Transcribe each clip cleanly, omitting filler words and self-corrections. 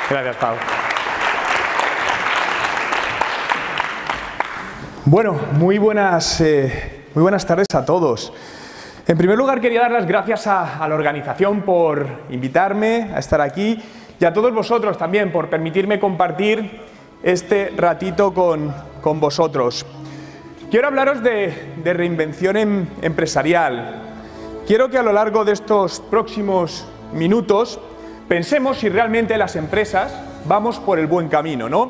Gracias, Pau. Bueno, muy buenas tardes a todos. En primer lugar, quería dar las gracias a la organización por invitarme a estar aquí y a todos vosotros también por permitirme compartir este ratito con vosotros. Quiero hablaros de reinvención empresarial. Quiero que a lo largo de estos próximos minutos pensemos si realmente las empresas vamos por el buen camino, ¿no?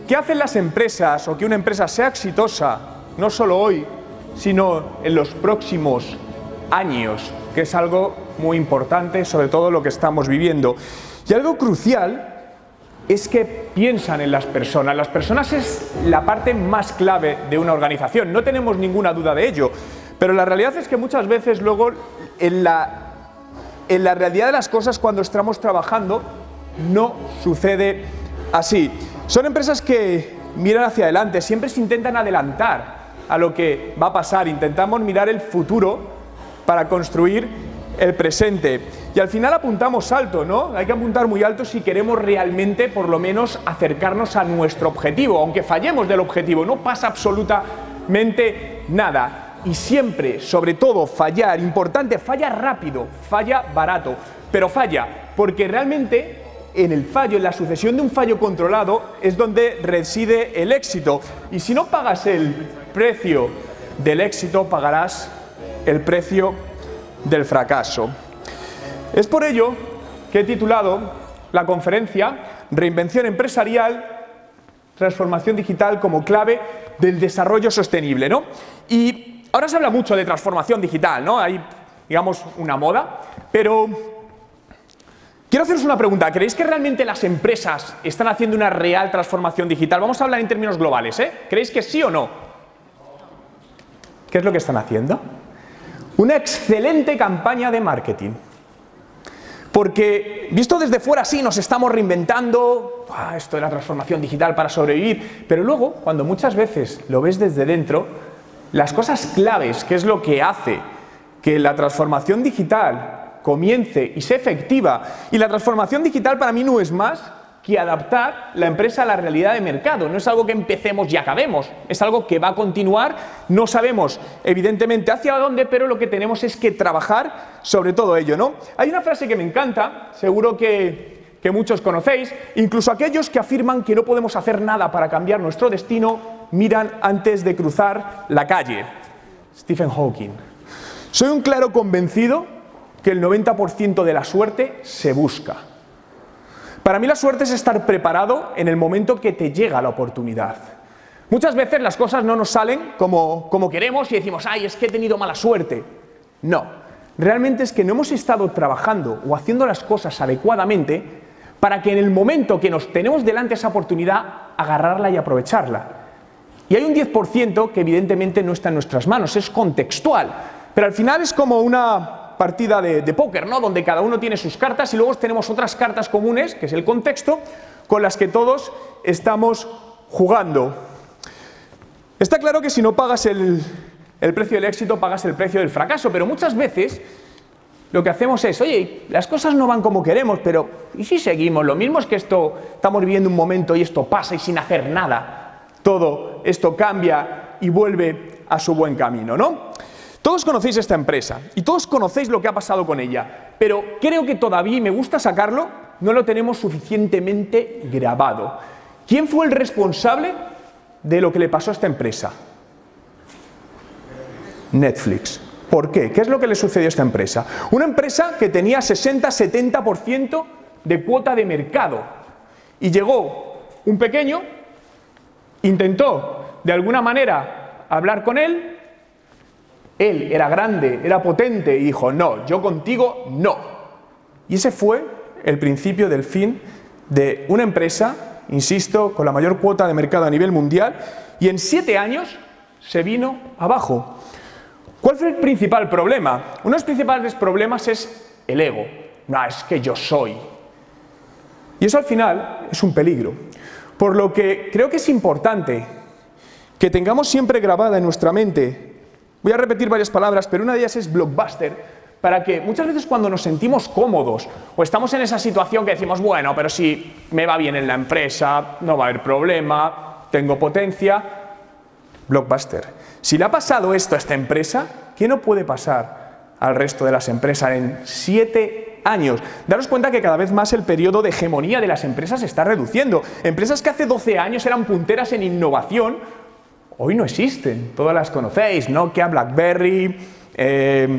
¿Qué hacen las empresas o que una empresa sea exitosa, no solo hoy, sino en los próximos años? Que es algo muy importante, sobre todo lo que estamos viviendo. Y algo crucial es que piensan en las personas. Las personas es la parte más clave de una organización, no tenemos ninguna duda de ello. Pero la realidad es que muchas veces luego en la realidad de las cosas, cuando estamos trabajando, no sucede así. Son empresas que miran hacia adelante, siempre se intentan adelantar a lo que va a pasar, intentamos mirar el futuro para construir el presente. Y al final apuntamos alto, ¿no? Hay que apuntar muy alto si queremos realmente, por lo menos, acercarnos a nuestro objetivo. Aunque fallemos del objetivo, no pasa absolutamente nada. Y siempre, sobre todo, fallar, importante, falla rápido, falla barato, pero falla, porque realmente en el fallo, en la sucesión de un fallo controlado, es donde reside el éxito. Y si no pagas el precio del éxito, pagarás el precio del fracaso. Es por ello que he titulado la conferencia Reinvención empresarial, transformación digital como clave del desarrollo sostenible, ¿no? Y ahora se habla mucho de transformación digital, ¿no? Hay, digamos, una moda, pero quiero haceros una pregunta. ¿Creéis que realmente las empresas están haciendo una real transformación digital? Vamos a hablar en términos globales, ¿eh? ¿Creéis que sí o no? ¿Qué es lo que están haciendo? Una excelente campaña de marketing. Porque, visto desde fuera, sí, nos estamos reinventando, esto de la transformación digital para sobrevivir, pero luego, cuando muchas veces lo ves desde dentro, las cosas claves, que es lo que hace que la transformación digital comience y sea efectiva, y la transformación digital para mí no es más que adaptar la empresa a la realidad de mercado. No es algo que empecemos y acabemos, es algo que va a continuar. No sabemos evidentemente hacia dónde, pero lo que tenemos es que trabajar sobre todo ello, ¿no? Hay una frase que me encanta, seguro que muchos conocéis, incluso aquellos que afirman que no podemos hacer nada para cambiar nuestro destino, miran antes de cruzar la calle. Stephen Hawking. Soy un claro convencido que el 90% de la suerte se busca. Para mí la suerte es estar preparado en el momento que te llega la oportunidad. Muchas veces las cosas no nos salen como queremos y decimos, ¡ay, es que he tenido mala suerte! No, realmente es que no hemos estado trabajando o haciendo las cosas adecuadamente para que en el momento que nos tenemos delante esa oportunidad, agarrarla y aprovecharla. Y hay un 10% que evidentemente no está en nuestras manos, es contextual, pero al final es como una partida de póker, ¿no? Donde cada uno tiene sus cartas y luego tenemos otras cartas comunes, que es el contexto, con las que todos estamos jugando. Está claro que si no pagas el precio del éxito, pagas el precio del fracaso, pero muchas veces lo que hacemos es, oye, las cosas no van como queremos, pero ¿y si seguimos? Lo mismo es que estamos viviendo un momento y esto pasa y sin hacer nada, todo esto cambia y vuelve a su buen camino, ¿no? Todos conocéis esta empresa y todos conocéis lo que ha pasado con ella, pero creo que todavía, y me gusta sacarlo, no lo tenemos suficientemente grabado. ¿Quién fue el responsable de lo que le pasó a esta empresa? Netflix. ¿Por qué? ¿Qué es lo que le sucedió a esta empresa? Una empresa que tenía 60-70% de cuota de mercado y llegó un pequeño, intentó de alguna manera hablar con él. Él era grande, era potente y dijo, no, yo contigo no. Y ese fue el principio del fin de una empresa, insisto, con la mayor cuota de mercado a nivel mundial, y en 7 años se vino abajo. ¿Cuál fue el principal problema? Uno de los principales problemas es el ego. No, es que yo soy. Y eso al final es un peligro. Por lo que creo que es importante que tengamos siempre grabada en nuestra mente. Voy a repetir varias palabras, pero una de ellas es blockbuster, para que muchas veces cuando nos sentimos cómodos o estamos en esa situación que decimos, bueno, pero si me va bien en la empresa, no va a haber problema, tengo potencia, Blockbuster. Si le ha pasado esto a esta empresa, ¿qué no puede pasar al resto de las empresas en 7 años? Daros cuenta que cada vez más el periodo de hegemonía de las empresas se está reduciendo. Empresas que hace 12 años eran punteras en innovación, hoy no existen. Todas las conocéis, Nokia, BlackBerry,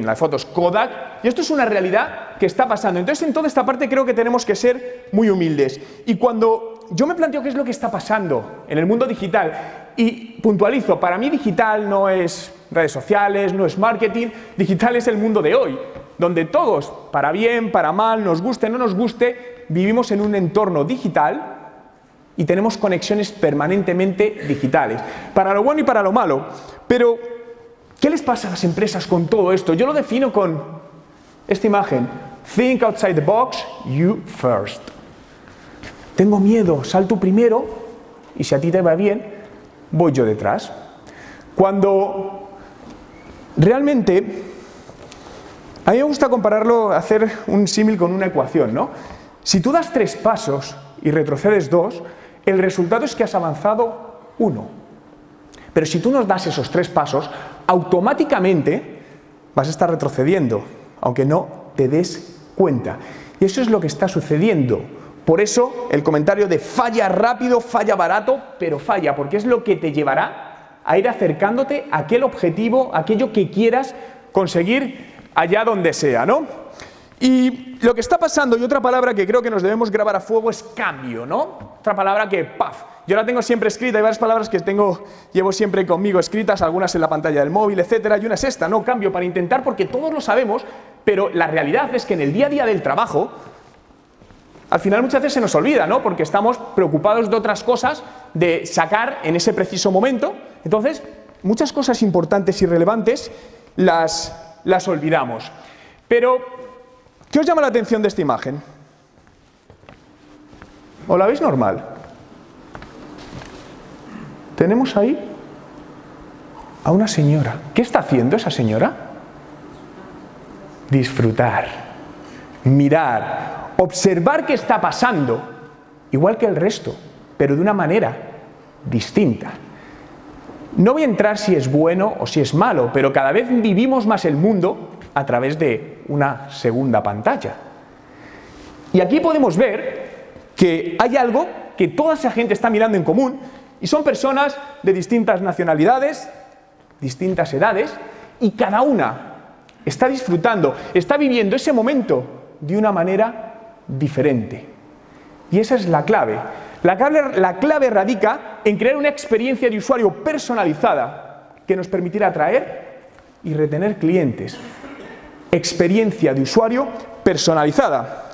las fotos Kodak, y esto es una realidad que está pasando. Entonces, en toda esta parte creo que tenemos que ser muy humildes. Y cuando yo me planteo qué es lo que está pasando en el mundo digital, y puntualizo, para mí digital no es redes sociales, no es marketing, digital es el mundo de hoy, donde todos, para bien, para mal, nos guste, no nos guste, vivimos en un entorno digital y tenemos conexiones permanentemente digitales, para lo bueno y para lo malo. Pero ¿qué les pasa a las empresas con todo esto? Yo lo defino con esta imagen. Think outside the box, you first. Tengo miedo, salto primero y si a ti te va bien, voy yo detrás. Cuando realmente, a mí me gusta compararlo, hacer un símil con una ecuación, ¿no? Si tú das 3 pasos y retrocedes 2, el resultado es que has avanzado 1. Pero si tú nos das esos 3 pasos, automáticamente vas a estar retrocediendo, aunque no te des cuenta. Y eso es lo que está sucediendo. Por eso el comentario de falla rápido, falla barato, pero falla, porque es lo que te llevará a ir acercándote a aquel objetivo, aquello que quieras conseguir allá donde sea, ¿no? Y lo que está pasando, y otra palabra que creo que nos debemos grabar a fuego, es cambio, ¿no? Otra palabra que, ¡paf! Yo la tengo siempre escrita, hay varias palabras que llevo siempre conmigo escritas, algunas en la pantalla del móvil, etcétera, y una es esta, ¿no? Cambio, para intentar, porque todos lo sabemos, pero la realidad es que en el día a día del trabajo, al final muchas veces se nos olvida, ¿no? Porque estamos preocupados de otras cosas, de sacar en ese preciso momento, entonces muchas cosas importantes y relevantes las olvidamos. Pero, ¿qué os llama la atención de esta imagen? ¿O la veis normal? Tenemos ahí a una señora. ¿Qué está haciendo esa señora? Disfrutar, mirar, observar qué está pasando, igual que el resto, pero de una manera distinta. No voy a entrar si es bueno o si es malo, pero cada vez vivimos más el mundo a través de una segunda pantalla. Y aquí podemos ver que hay algo que toda esa gente está mirando en común, y son personas de distintas nacionalidades, distintas edades, y cada una está disfrutando, está viviendo ese momento de una manera diferente. Y esa es la clave. La clave radica en crear una experiencia de usuario personalizada que nos permitirá atraer y retener clientes. Experiencia de usuario personalizada.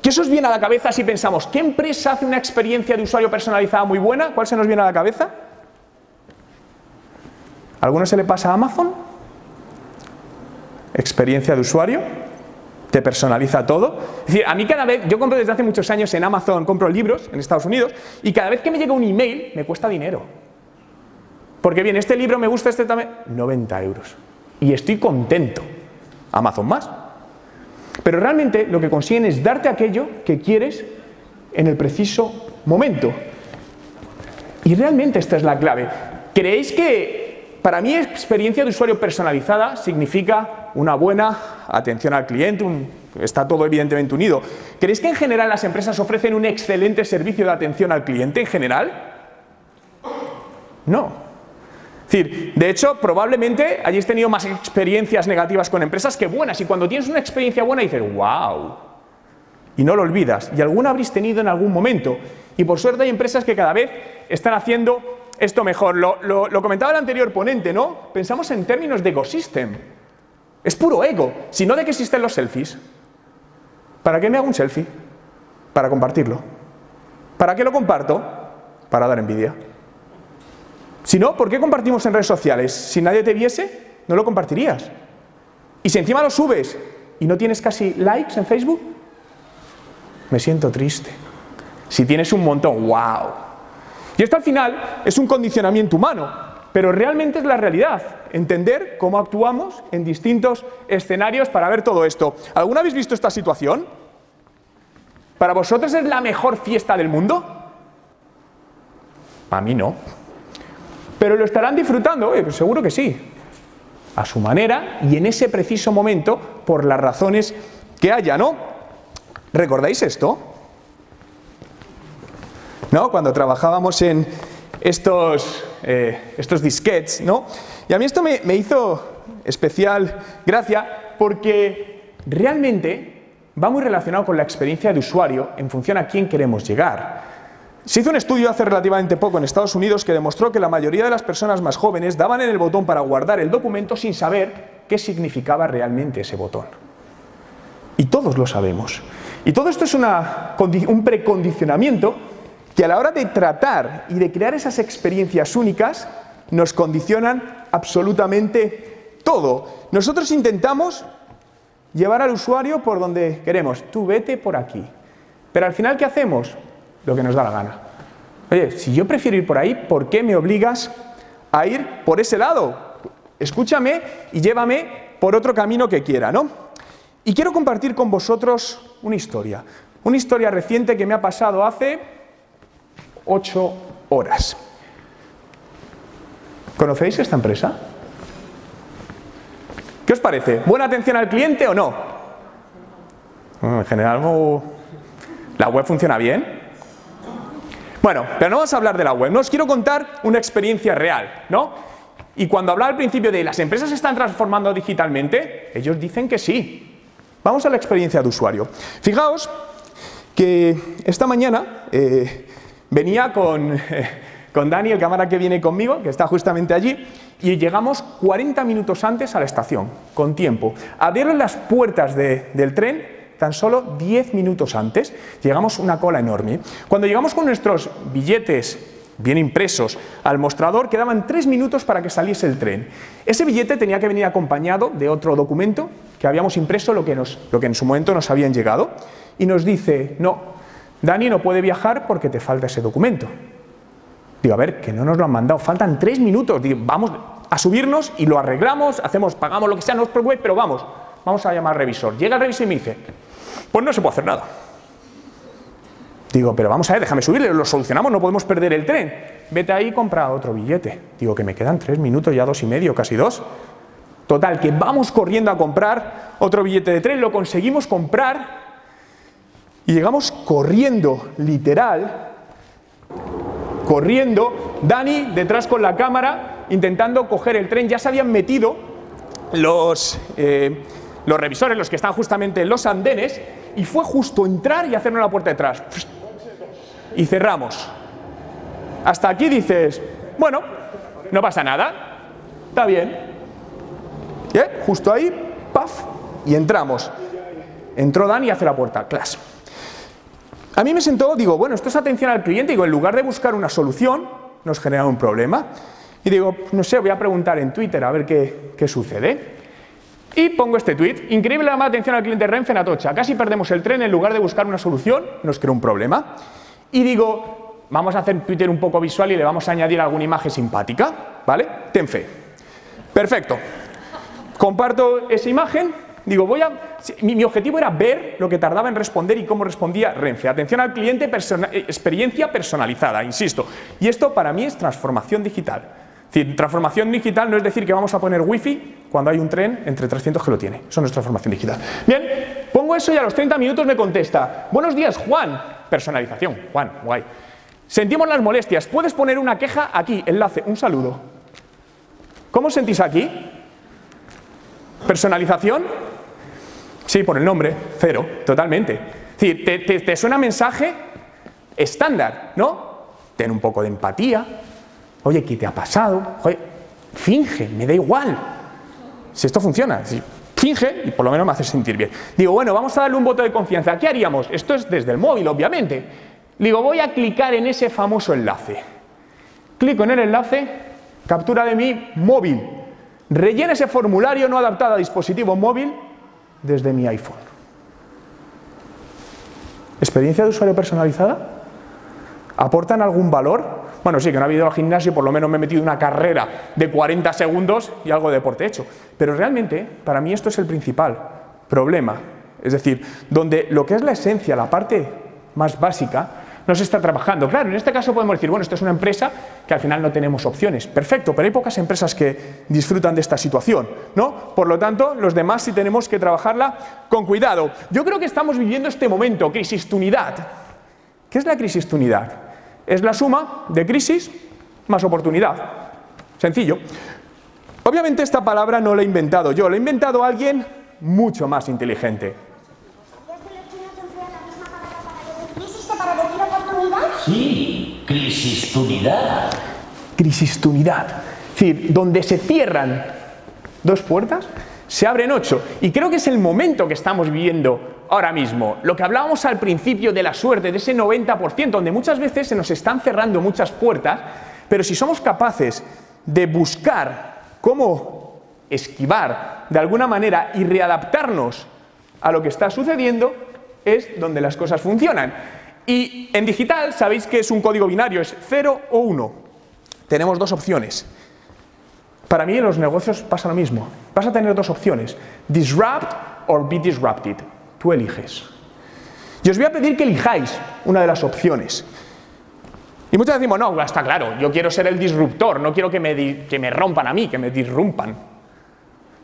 ¿Qué os viene a la cabeza si pensamos, ¿qué empresa hace una experiencia de usuario personalizada muy buena? ¿Cuál se nos viene a la cabeza? ¿A alguno se le pasa a Amazon? Experiencia de usuario, te personaliza todo. Es decir, a mí cada vez, yo compro desde hace muchos años en Amazon, compro libros en Estados Unidos, y cada vez que me llega un email me cuesta dinero. Porque bien, este libro me gusta, este también, 90 euros. Y estoy contento. Amazon más. Pero realmente lo que consiguen es darte aquello que quieres en el preciso momento. Y realmente esta es la clave. ¿Creéis que para mí experiencia de usuario personalizada significa una buena atención al cliente? Está todo evidentemente unido. ¿Creéis que en general las empresas ofrecen un excelente servicio de atención al cliente en general? No. Es decir, de hecho, probablemente hayáis tenido más experiencias negativas con empresas que buenas, y cuando tienes una experiencia buena dices, ¡wow! Y no lo olvidas, y alguna habréis tenido en algún momento, y por suerte hay empresas que cada vez están haciendo esto mejor. Lo comentaba el anterior ponente, ¿no? Pensamos en términos de ecosystem. Es puro ego. Si no, ¿de qué existen los selfies? ¿Para qué me hago un selfie? Para compartirlo. ¿Para qué lo comparto? Para dar envidia. Si no, ¿por qué compartimos en redes sociales? Si nadie te viese, no lo compartirías. Y si encima lo subes y no tienes casi likes en Facebook, me siento triste. Si tienes un montón, ¡wow! Y esto al final es un condicionamiento humano. pero realmente es la realidad, entender cómo actuamos en distintos escenarios para ver todo esto. ¿Alguna habéis visto esta situación? ¿Para vosotros es la mejor fiesta del mundo? A mí no. ¿Pero lo estarán disfrutando? Pues seguro que sí. A su manera y en ese preciso momento, por las razones que haya, ¿no? ¿Recordáis esto? ¿No? Cuando trabajábamos en estos disquetes, ¿no? Y a mí esto me hizo especial gracia porque realmente va muy relacionado con la experiencia de usuario en función a quién queremos llegar. Se hizo un estudio hace relativamente poco en Estados Unidos que demostró que la mayoría de las personas más jóvenes daban en el botón para guardar el documento sin saber qué significaba realmente ese botón. Y todos lo sabemos. Y todo esto es un precondicionamiento que a la hora de tratar y de crear esas experiencias únicas nos condicionan absolutamente todo. Nosotros intentamos llevar al usuario por donde queremos. Tú vete por aquí. Pero al final, ¿qué hacemos? Lo que nos da la gana. Oye, si yo prefiero ir por ahí, ¿por qué me obligas a ir por ese lado? Escúchame y llévame por otro camino que quiera, ¿no? Y quiero compartir con vosotros una historia reciente que me ha pasado hace 8 horas. ¿Conocéis esta empresa? ¿Qué os parece? ¿Buena atención al cliente o no? En general, ¿la web funciona bien? Bueno, pero no vamos a hablar de la web, no os quiero contar una experiencia real, ¿no? Y cuando hablaba al principio de las empresas se están transformando digitalmente, ellos dicen que sí. Vamos a la experiencia de usuario. Fijaos que esta mañana venía con Dani, el cámara que viene conmigo, que está justamente allí, y llegamos 40 minutos antes a la estación, con tiempo. Abrieron las puertas del tren tan solo 10 minutos antes, llegamos una cola enorme. Cuando llegamos con nuestros billetes bien impresos al mostrador, quedaban 3 minutos para que saliese el tren. Ese billete tenía que venir acompañado de otro documento que habíamos impreso, lo que en su momento nos habían llegado, y nos dice, no, Dani no puede viajar porque te falta ese documento. Digo, a ver, que no nos lo han mandado, faltan 3 minutos, digo, vamos a subirnos y lo arreglamos, pagamos lo que sea, no os preocupéis, pero vamos a llamar al revisor. Llega el revisor y me dice, pues no se puede hacer nada. Digo, pero vamos a ver, déjame subirle, lo solucionamos, no podemos perder el tren. Vete ahí y compra otro billete. Digo, que me quedan 3 minutos, ya 2 y medio, casi 2. Total, que vamos corriendo a comprar otro billete de tren, lo conseguimos comprar y llegamos corriendo, literal, corriendo, Dani detrás con la cámara, intentando coger el tren. Ya se habían metido los revisores, los que están justamente en los andenes, y fue justo entrar y hacernos la puerta detrás. Y cerramos. Hasta aquí dices, bueno, no pasa nada, está bien. Justo ahí, ¡paf! Y entramos. Entró Dani y hace la puerta, ¡clas! A mí me sentó, digo, bueno, esto es atención al cliente, digo, en lugar de buscar una solución, nos genera un problema. Y digo, no sé, voy a preguntar en Twitter a ver qué sucede. Y pongo este tweet, increíble la mala atención al cliente Renfe en Atocha, casi perdemos el tren, en lugar de buscar una solución, nos creó un problema. Y digo, vamos a hacer Twitter un poco visual y le vamos a añadir alguna imagen simpática, ¿vale? Ten fe. Perfecto. Comparto esa imagen, digo, mi objetivo era ver lo que tardaba en responder y cómo respondía Renfe. Atención al cliente, experiencia personalizada, insisto. Y esto para mí es transformación digital. Es decir, transformación digital no es decir que vamos a poner wifi cuando hay un tren entre 300 que lo tiene. Eso no es transformación digital. Bien, pongo eso y a los 30 minutos me contesta, buenos días, Juan. Personalización, Juan, guay. Sentimos las molestias. ¿Puedes poner una queja aquí? Enlace, un saludo. ¿Cómo os sentís aquí? ¿Personalización? Sí, por el nombre, 0, totalmente. Es decir, te suena mensaje estándar, ¿no? Ten un poco de empatía. Oye, ¿qué te ha pasado? Oye, finge, me da igual. Si esto funciona, si finge y por lo menos me hace sentir bien. Digo, bueno, vamos a darle un voto de confianza. ¿Qué haríamos? Esto es desde el móvil, obviamente. Digo, voy a clicar en ese famoso enlace. Clico en el enlace, captura de mi móvil. Rellena ese formulario no adaptado a dispositivo móvil desde mi iPhone. ¿Experiencia de usuario personalizada? ¿Aportan algún valor? Bueno, sí, que no ha ido al gimnasio, por lo menos me he metido una carrera de 40 segundos y algo de deporte he hecho. Pero realmente, para mí esto es el principal problema. Es decir, donde lo que es la esencia, la parte más básica, no se está trabajando. Claro, en este caso podemos decir, bueno, esta es una empresa que al final no tenemos opciones. Perfecto, pero hay pocas empresas que disfrutan de esta situación, ¿no? Por lo tanto, los demás sí tenemos que trabajarla con cuidado. Yo creo que estamos viviendo este momento, crisis-tunidad. ¿Qué es la crisis-tunidad? Es la suma de crisis más oportunidad. Sencillo. Obviamente esta palabra no la he inventado yo, la ha inventado alguien mucho más inteligente. Sí, crisis-tunidad. Crisis-tunidad. Es decir, donde se cierran 2 puertas, se abren 8. Y creo que es el momento que estamos viviendo ahora mismo. Lo que hablábamos al principio de la suerte, de ese 90%, donde muchas veces se nos están cerrando muchas puertas, pero si somos capaces de buscar cómo esquivar de alguna manera y readaptarnos a lo que está sucediendo, es donde las cosas funcionan. Y en digital sabéis que es un código binario, es 0 o 1. Tenemos 2 opciones. Para mí en los negocios pasa lo mismo. Vas a tener 2 opciones, disrupt or be disrupted. Tú eliges. Y os voy a pedir que elijáis una de las opciones. Y muchas decimos, no, está claro, yo quiero ser el disruptor, no quiero que me rompan a mí, que me disrumpan.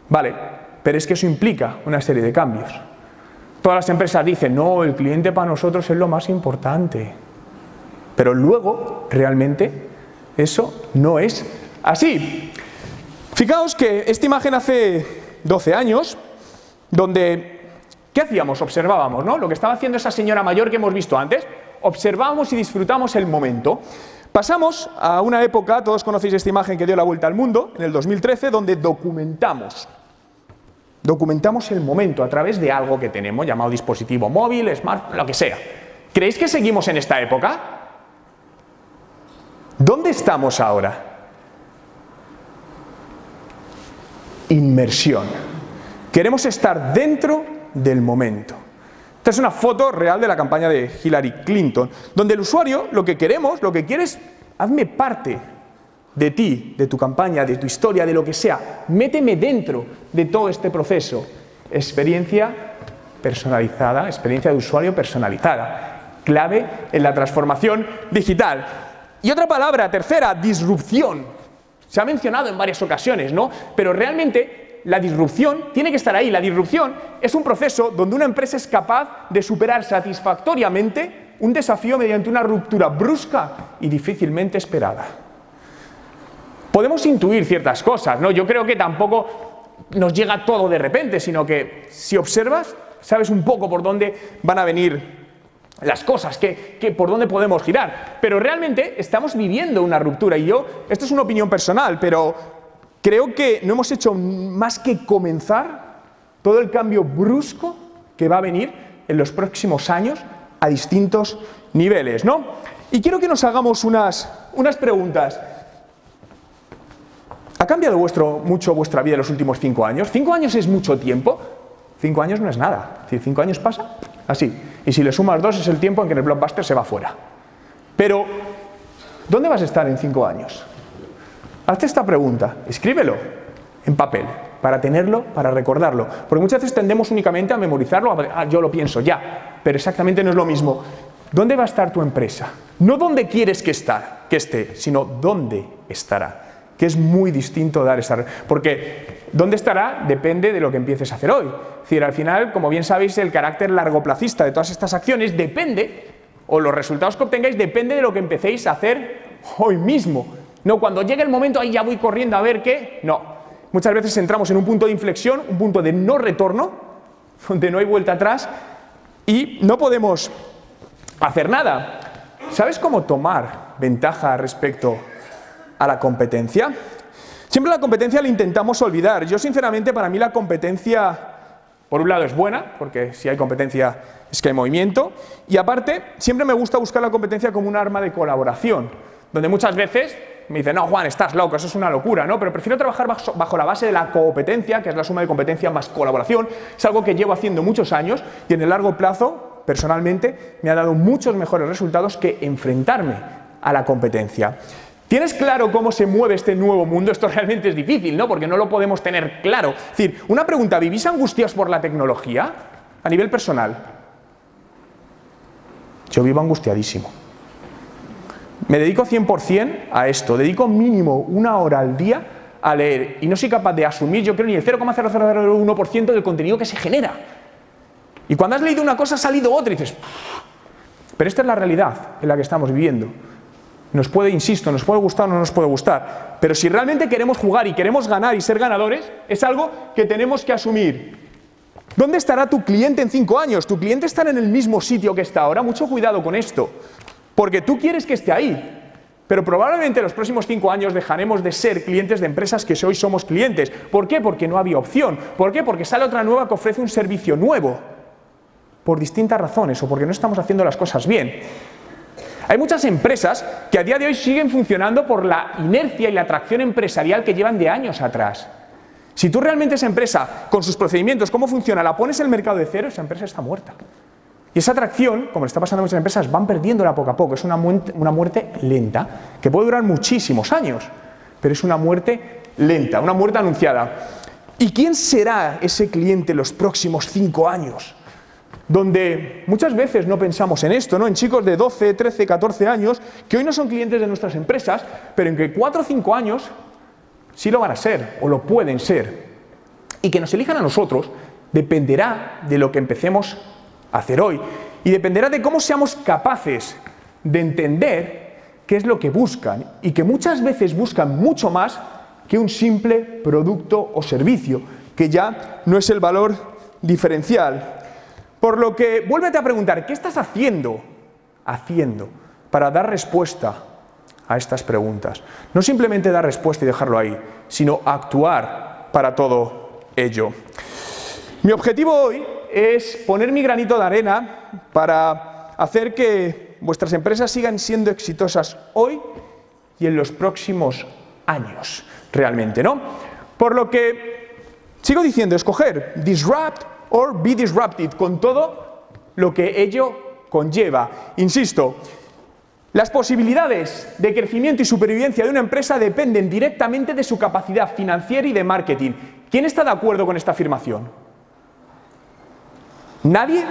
Vale, pero es que eso implica una serie de cambios. Todas las empresas dicen, no, el cliente para nosotros es lo más importante. Pero luego, realmente, eso no es así. Fijaos que esta imagen hace 12 años, donde, ¿qué hacíamos? Observábamos, ¿no? Lo que estaba haciendo esa señora mayor que hemos visto antes, observábamos y disfrutamos el momento. Pasamos a una época, todos conocéis esta imagen que dio la vuelta al mundo, en el 2013, donde documentamos el momento a través de algo que tenemos, llamado dispositivo móvil, smart, lo que sea. ¿Creéis que seguimos en esta época? ¿Dónde estamos ahora? Inmersión. Queremos estar dentro del momento. Esta es una foto real de la campaña de Hillary Clinton, donde el usuario lo que queremos, lo que quiere es, hazme parte de ti, de tu campaña, de tu historia, de lo que sea. Méteme dentro de todo este proceso. Experiencia personalizada, experiencia de usuario personalizada. Clave en la transformación digital. Y otra palabra, tercera, disrupción. Se ha mencionado en varias ocasiones, ¿no? Pero realmente la disrupción tiene que estar ahí. La disrupción es un proceso donde una empresa es capaz de superar satisfactoriamente un desafío mediante una ruptura brusca y difícilmente esperada. Podemos intuir ciertas cosas, ¿no? Yo creo que tampoco nos llega todo de repente, sino que si observas, sabes un poco por dónde van a venir las cosas, por dónde podemos girar. Pero realmente estamos viviendo una ruptura y esto es una opinión personal, pero creo que no hemos hecho más que comenzar todo el cambio brusco que va a venir en los próximos años a distintos niveles, ¿no? Y quiero que nos hagamos unas preguntas. ¿Ha cambiado mucho vuestra vida en los últimos 5 años? ¿5 años es mucho tiempo? 5 años no es nada. Es decir, 5 años pasa así. Y si le sumas 2 es el tiempo en que el blockbuster se va fuera. Pero, ¿dónde vas a estar en 5 años? Hazte esta pregunta, escríbelo en papel, para tenerlo, para recordarlo. Porque muchas veces tendemos únicamente a memorizarlo, yo lo pienso ya, pero exactamente no es lo mismo. ¿Dónde va a estar tu empresa? No dónde quieres que esté, sino dónde estará. Que es muy distinto dar esa... Porque dónde estará depende de lo que empieces a hacer hoy. Es decir, al final, como bien sabéis, el carácter largoplacista de todas estas acciones depende, o los resultados que obtengáis, depende de lo que empecéis a hacer hoy mismo. No, cuando llegue el momento, ahí ya voy corriendo a ver qué... No. Muchas veces entramos en un punto de inflexión, un punto de no retorno, donde no hay vuelta atrás, y no podemos hacer nada. ¿Sabes cómo tomar ventaja respecto a la competencia? Siempre la competencia la intentamos olvidar. Yo, sinceramente, para mí la competencia, por un lado, es buena, porque si hay competencia es que hay movimiento, y aparte, siempre me gusta buscar la competencia como un arma de colaboración, donde muchas veces me dicen, no, Juan, estás loco, eso es una locura, ¿no? Pero prefiero trabajar bajo la base de la competencia, que es la suma de competencia más colaboración. Es algo que llevo haciendo muchos años y en el largo plazo, personalmente, me ha dado muchos mejores resultados que enfrentarme a la competencia. ¿Tienes claro cómo se mueve este nuevo mundo? Esto realmente es difícil, ¿no? Porque no lo podemos tener claro. Es decir, una pregunta, ¿vivís angustiados por la tecnología a nivel personal? Yo vivo angustiadísimo. Me dedico 100% a esto, dedico mínimo 1 hora al día a leer y no soy capaz de asumir, yo creo, ni el 0,0001% del contenido que se genera. Y cuando has leído una cosa ha salido otra y dices, pero esta es la realidad en la que estamos viviendo. Nos puede, insisto, nos puede gustar o no nos puede gustar, pero si realmente queremos jugar y queremos ganar y ser ganadores, es algo que tenemos que asumir. ¿Dónde estará tu cliente en 5 años? ¿Tu cliente estará en el mismo sitio que está ahora? Mucho cuidado con esto, porque tú quieres que esté ahí, pero probablemente en los próximos 5 años dejaremos de ser clientes de empresas que hoy somos clientes. ¿Por qué? Porque no había opción. ¿Por qué? Porque sale otra nueva que ofrece un servicio nuevo, por distintas razones o porque no estamos haciendo las cosas bien. Hay muchas empresas que a día de hoy siguen funcionando por la inercia y la atracción empresarial que llevan de años atrás. Si tú realmente esa empresa, con sus procedimientos, cómo funciona, la pones en el mercado de cero, esa empresa está muerta. Y esa atracción, como le está pasando a muchas empresas, van perdiéndola poco a poco. Es una muerte lenta, que puede durar muchísimos años, pero es una muerte lenta, una muerte anunciada. ¿Y quién será ese cliente en los próximos 5 años? Donde muchas veces no pensamos en esto, ¿no? En chicos de 12, 13, 14 años, que hoy no son clientes de nuestras empresas, pero en que 4 o 5 años sí lo van a ser, o lo pueden ser. Y que nos elijan a nosotros dependerá de lo que empecemos a hacer hoy. Y dependerá de cómo seamos capaces de entender qué es lo que buscan, y que muchas veces buscan mucho más que un simple producto o servicio, que ya no es el valor diferencial. Por lo que, vuélvete a preguntar, ¿qué estás haciendo para dar respuesta a estas preguntas? No simplemente dar respuesta y dejarlo ahí, sino actuar para todo ello. Mi objetivo hoy es poner mi granito de arena para hacer que vuestras empresas sigan siendo exitosas hoy y en los próximos años, realmente, ¿no? Por lo que sigo diciendo, escoger disrupt or be disrupted, con todo lo que ello conlleva. Insisto, las posibilidades de crecimiento y supervivencia de una empresa dependen directamente de su capacidad financiera y de marketing. ¿Quién está de acuerdo con esta afirmación? ¿Nadie?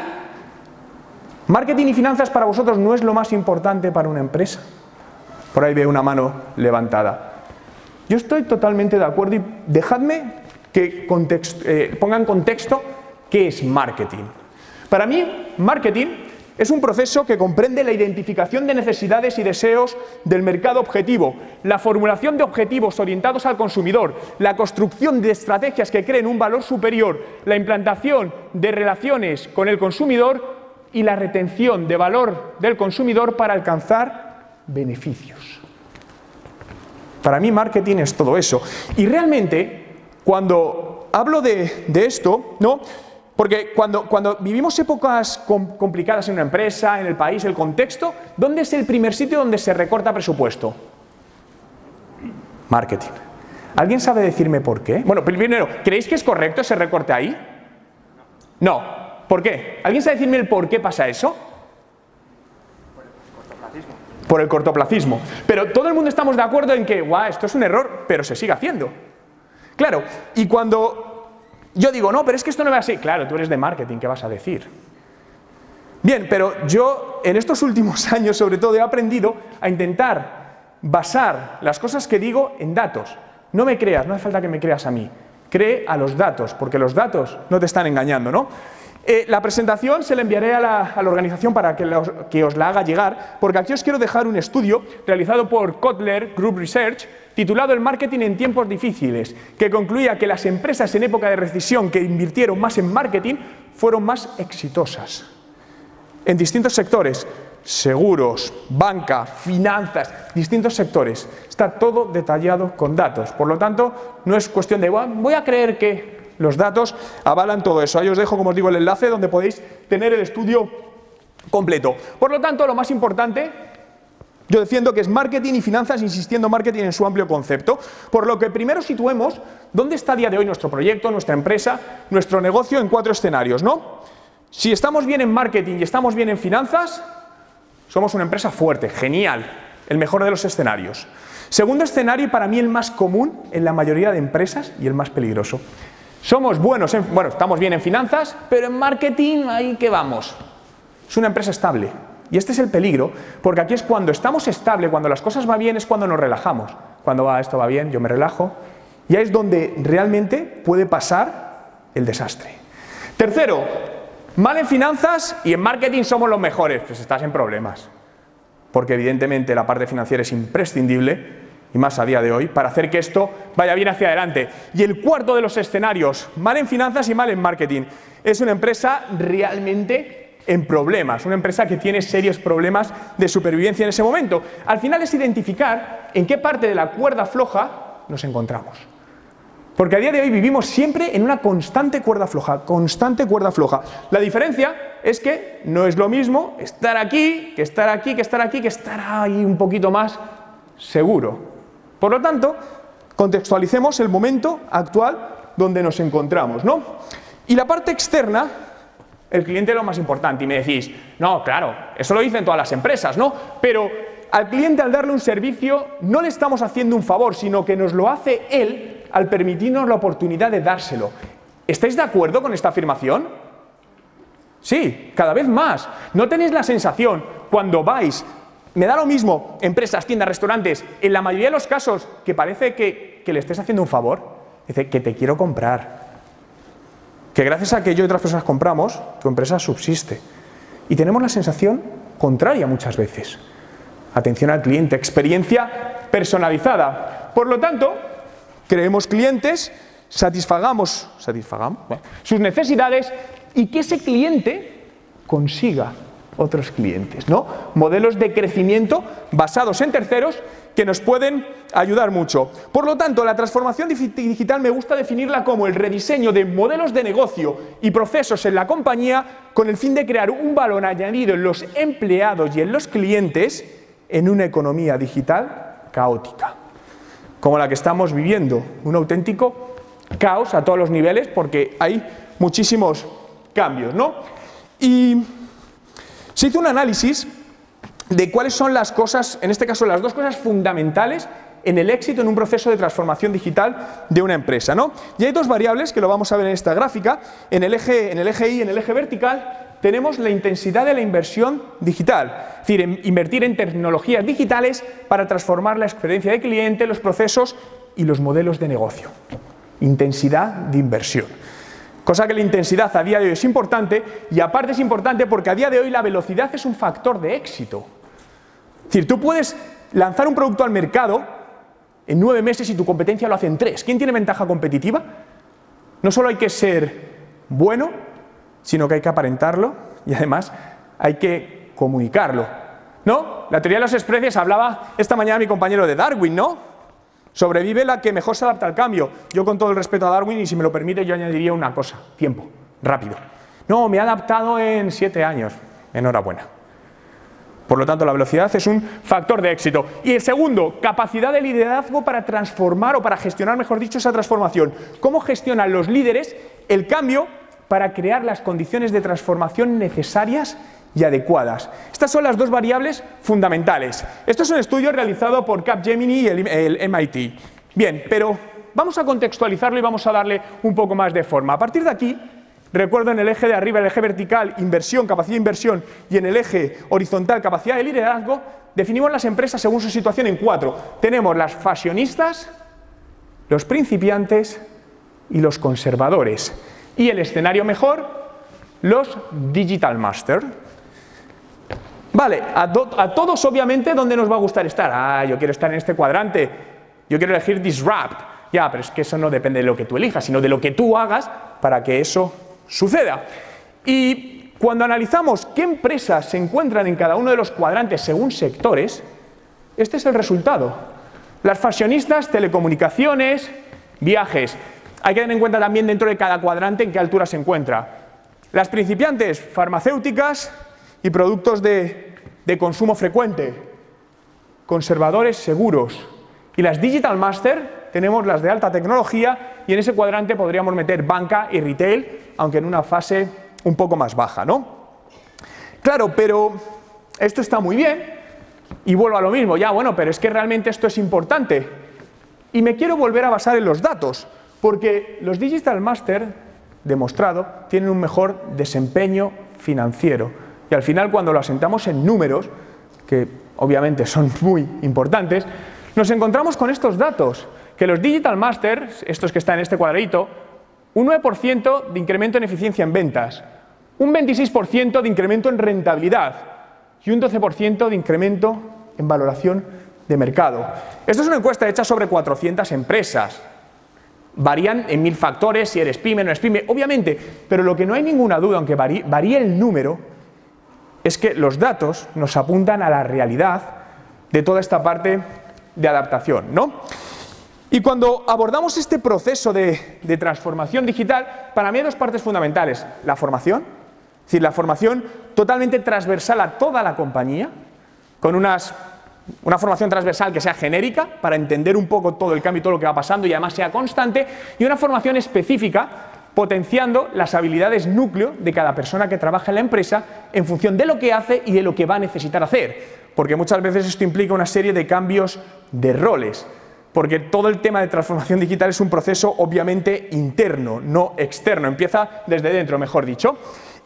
¿Marketing y finanzas para vosotros no es lo más importante para una empresa? Por ahí veo una mano levantada. Yo estoy totalmente de acuerdo y dejadme que ponga en contexto qué es marketing. Para mí, marketing es un proceso que comprende la identificación de necesidades y deseos del mercado objetivo, la formulación de objetivos orientados al consumidor, la construcción de estrategias que creen un valor superior, la implantación de relaciones con el consumidor y la retención de valor del consumidor para alcanzar beneficios. Para mí, marketing es todo eso. Y realmente, cuando hablo de esto, ¿no? Porque cuando vivimos épocas complicadas en una empresa, en el país, el contexto, ¿dónde es el primer sitio donde se recorta presupuesto? Marketing. ¿Alguien sabe decirme por qué? Bueno, primero, ¿creéis que es correcto ese recorte ahí? No. ¿Por qué? ¿Alguien sabe decirme el por qué pasa eso? Por el cortoplacismo. Pero todo el mundo estamos de acuerdo en que, guau, esto es un error, pero se sigue haciendo. Claro, y cuando yo digo, no, pero es que esto no va así. Claro, tú eres de marketing, ¿qué vas a decir? Bien, pero yo en estos últimos años, sobre todo, he aprendido a intentar basar las cosas que digo en datos. No me creas, no hace falta que me creas a mí. Cree a los datos, porque los datos no te están engañando, ¿no? La presentación se la enviaré a la organización para que os la haga llegar, porque aquí os quiero dejar un estudio realizado por Kotler Group Research, titulado El marketing en tiempos difíciles, que concluía que las empresas en época de recesión que invirtieron más en marketing fueron más exitosas. En distintos sectores, seguros, banca, finanzas, distintos sectores. Está todo detallado con datos. Por lo tanto, no es cuestión de voy a creer que los datos avalan todo eso. Ahí os dejo, como os digo, el enlace donde podéis tener el estudio completo. Por lo tanto, lo más importante, yo defiendo que es marketing y finanzas, insistiendo marketing en su amplio concepto. Por lo que primero situemos dónde está a día de hoy nuestro proyecto, nuestra empresa, nuestro negocio en 4 escenarios, ¿no? Si estamos bien en marketing y estamos bien en finanzas, somos una empresa fuerte, genial. el mejor de los escenarios. Segundo escenario, y para mí el más común en la mayoría de empresas y el más peligroso. Somos buenos, estamos bien en finanzas, pero en marketing, ahí que vamos. Es una empresa estable. Y este es el peligro, porque aquí es cuando estamos estable, cuando las cosas van bien, es cuando nos relajamos. Cuando esto va bien, yo me relajo. Y ahí es donde realmente puede pasar el desastre. Tercero, mal en finanzas y en marketing somos los mejores. Pues estás en problemas. Porque evidentemente la parte financiera es imprescindible, y más a día de hoy, para hacer que esto vaya bien hacia adelante. Y el cuarto de los escenarios, mal en finanzas y mal en marketing, es una empresa realmente en problemas, una empresa que tiene serios problemas de supervivencia en ese momento. Al final es identificar en qué parte de la cuerda floja nos encontramos. Porque a día de hoy vivimos siempre en una constante cuerda floja, constante cuerda floja. La diferencia es que no es lo mismo estar aquí, que estar aquí, que estar aquí, que estar ahí un poquito más seguro. Por lo tanto, contextualicemos el momento actual donde nos encontramos, ¿no? Y la parte externa, el cliente es lo más importante. Y me decís, no, claro, eso lo dicen todas las empresas, ¿no? Pero al cliente, al darle un servicio, no le estamos haciendo un favor, sino que nos lo hace él al permitirnos la oportunidad de dárselo. ¿Estáis de acuerdo con esta afirmación? Sí, cada vez más. ¿No tenéis la sensación cuando vais, me da lo mismo, empresas, tiendas, restaurantes, en la mayoría de los casos que parece que le estés haciendo un favor? Dice, que te quiero comprar. Que gracias a que yo y otras personas compramos, tu empresa subsiste. Y tenemos la sensación contraria muchas veces. Atención al cliente, experiencia personalizada. Por lo tanto, creemos clientes, satisfagamos sus necesidades y que ese cliente consiga otros clientes, ¿no? Modelos de crecimiento basados en terceros que nos pueden ayudar mucho. Por lo tanto, la transformación digital me gusta definirla como el rediseño de modelos de negocio y procesos en la compañía con el fin de crear un valor añadido en los empleados y en los clientes en una economía digital caótica, como la que estamos viviendo, un auténtico caos a todos los niveles porque hay muchísimos cambios, ¿no? Y se hizo un análisis de cuáles son las cosas, en este caso las dos cosas fundamentales en el éxito en un proceso de transformación digital de una empresa, ¿no? Y hay dos variables que lo vamos a ver en esta gráfica. En el eje Y, en el eje vertical, tenemos la intensidad de la inversión digital, es decir, invertir en tecnologías digitales para transformar la experiencia de cliente, los procesos y los modelos de negocio. Intensidad de inversión. Cosa que la intensidad a día de hoy es importante y aparte es importante porque a día de hoy la velocidad es un factor de éxito. Es decir, tú puedes lanzar un producto al mercado en 9 meses y tu competencia lo hace en 3. ¿Quién tiene ventaja competitiva? No solo hay que ser bueno, sino que hay que aparentarlo y además hay que comunicarlo, ¿no? La teoría de las especies hablaba esta mañana mi compañero de Darwin, ¿no? Sobrevive la que mejor se adapta al cambio. Yo con todo el respeto a Darwin y si me lo permite yo añadiría una cosa, tiempo, rápido. No, me he adaptado en 7 años, enhorabuena. Por lo tanto, la velocidad es un factor de éxito. Y el segundo, capacidad de liderazgo para transformar o para gestionar, mejor dicho, esa transformación. ¿Cómo gestionan los líderes el cambio para crear las condiciones de transformación necesarias y adecuadas? Estas son las dos variables fundamentales. Esto es un estudio realizado por Capgemini y el MIT. Bien, pero vamos a contextualizarlo y vamos a darle un poco más de forma. A partir de aquí, recuerdo en el eje de arriba, el eje vertical, inversión, capacidad de inversión, y en el eje horizontal, capacidad de liderazgo, definimos las empresas según su situación en 4. Tenemos las fashionistas, los principiantes y los conservadores. Y el escenario mejor, los digital master. Vale, a todos obviamente, ¿dónde nos va a gustar estar? Yo quiero estar en este cuadrante, yo quiero elegir disrupt. Ya, pero es que eso no depende de lo que tú elijas, sino de lo que tú hagas para que eso suceda. Y cuando analizamos qué empresas se encuentran en cada uno de los cuadrantes según sectores, este es el resultado. Las fashionistas, telecomunicaciones, viajes. Hay que tener en cuenta también dentro de cada cuadrante en qué altura se encuentra. Las principiantes, farmacéuticas y productos de consumo frecuente. Conservadores, seguros. Y las digital master, tenemos las de alta tecnología y en ese cuadrante podríamos meter banca y retail, aunque en una fase un poco más baja, ¿no? Claro, pero esto está muy bien, Y vuelvo a lo mismo, ya bueno, pero es que realmente esto es importante. Y me quiero volver a basar en los datos, porque los Digital Master, demostrado, tienen un mejor desempeño financiero. Y al final, cuando lo asentamos en números, que obviamente son muy importantes, nos encontramos con estos datos, que los Digital Masters, estos que están en este cuadradito, un 9% de incremento en eficiencia en ventas, un 26% de incremento en rentabilidad y un 12% de incremento en valoración de mercado. Esto es una encuesta hecha sobre 400 empresas. Varían en 1000 factores, si eres pyme, no eres pyme, obviamente, pero lo que no hay ninguna duda, aunque varíe el número, es que los datos nos apuntan a la realidad de toda esta parte de adaptación, ¿no? Y cuando abordamos este proceso de transformación digital, para mí hay dos partes fundamentales. La formación, es decir, la formación totalmente transversal a toda la compañía, con una formación transversal que sea genérica, para entender un poco todo el cambio y todo lo que va pasando y además sea constante, y una formación específica, potenciando las habilidades núcleo de cada persona que trabaja en la empresa en función de lo que hace y de lo que va a necesitar hacer. Porque muchas veces esto implica una serie de cambios de roles. Porque todo el tema de transformación digital es un proceso obviamente interno, no externo. Empieza desde dentro, mejor dicho.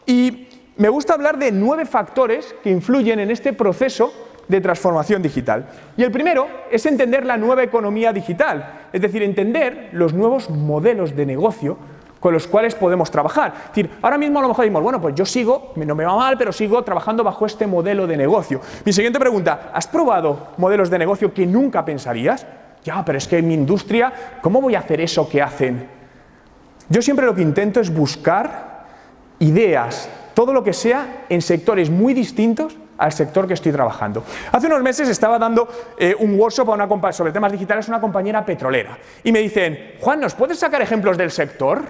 Y me gusta hablar de 9 factores que influyen en este proceso de transformación digital. Y el primero es entender la nueva economía digital. Es decir, entender los nuevos modelos de negocio con los cuales podemos trabajar. Es decir, ahora mismo a lo mejor decimos, bueno, pues yo sigo, no me va mal, pero sigo trabajando bajo este modelo de negocio. Mi siguiente pregunta, ¿has probado modelos de negocio que nunca pensarías? Ya, pero es que en mi industria, ¿cómo voy a hacer eso que hacen? Yo siempre lo que intento es buscar ideas, todo lo que sea, en sectores muy distintos al sector que estoy trabajando. Hace unos meses estaba dando un workshop a sobre temas digitales a una compañera petrolera. Y me dicen, Juan, ¿nos puedes sacar ejemplos del sector?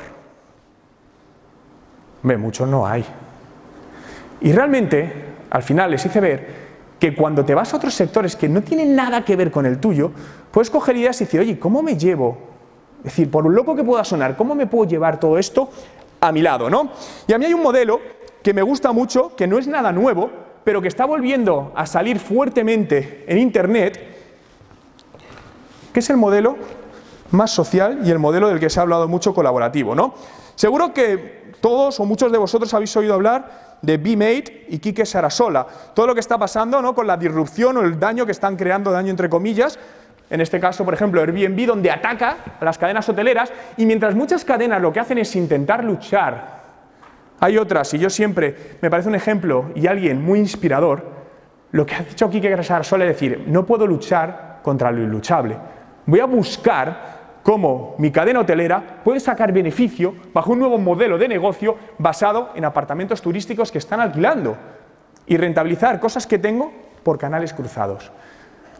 Muchos no hay. Y realmente, al final les hice ver que cuando te vas a otros sectores que no tienen nada que ver con el tuyo, puedes coger ideas y decir, oye, ¿cómo me llevo? Es decir, por un loco que pueda sonar, ¿cómo me puedo llevar todo esto a mi lado, ¿no? Y a mí hay un modelo que me gusta mucho, que no es nada nuevo, pero que está volviendo a salir fuertemente en Internet, que es el modelo más social y el modelo del que se ha hablado mucho, colaborativo, ¿no? Seguro que todos o muchos de vosotros habéis oído hablar de B-Mate y Quique Sarasola. Todo lo que está pasando, ¿no?, con la disrupción o el daño que están creando, daño entre comillas, en este caso, por ejemplo, Airbnb, donde ataca a las cadenas hoteleras, y mientras muchas cadenas lo que hacen es intentar luchar, hay otras, y yo siempre me parece un ejemplo y alguien muy inspirador, lo que ha dicho Quique Sarasola es decir, no puedo luchar contra lo inluchable. Voy a buscar cómo mi cadena hotelera puede sacar beneficio bajo un nuevo modelo de negocio basado en apartamentos turísticos que están alquilando y rentabilizar cosas que tengo por canales cruzados.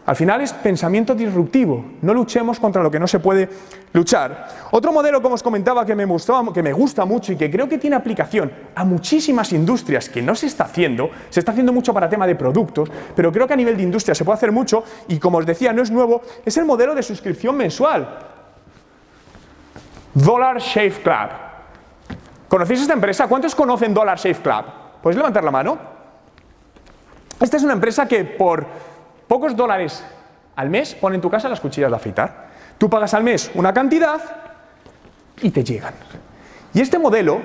Al final es pensamiento disruptivo, no luchemos contra lo que no se puede luchar. Otro modelo, como os comentaba, que me gusta mucho y que creo que tiene aplicación a muchísimas industrias que no se está haciendo mucho para tema de productos, pero creo que a nivel de industria se puede hacer mucho y, como os decía, no es nuevo, es el modelo de suscripción mensual. Dollar Shave Club. ¿Conocéis esta empresa? ¿Cuántos conocen Dollar Shave Club? ¿Podéis levantar la mano? Esta es una empresa que por pocos dólares al mes pone en tu casa las cuchillas de afeitar. Tú pagas al mes una cantidad y te llegan. Y este modelo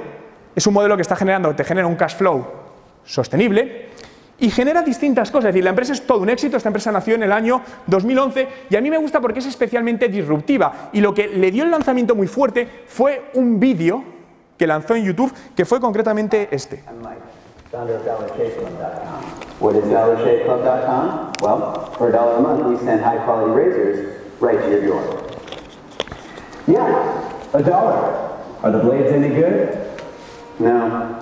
es un modelo que te genera un cash flow sostenible y genera distintas cosas. Es decir, la empresa es todo un éxito. Esta empresa nació en el año 2011 y a mí me gusta porque es especialmente disruptiva. Y lo que le dio el lanzamiento muy fuerte fue un vídeo que lanzó en YouTube, que fue concretamente este. Founder of DollarShaveClub.com. What is DollarShaveClub.com? Well, for $1 a month, we send high-quality razors right to your door. Yeah, $1. Are the blades any good? No.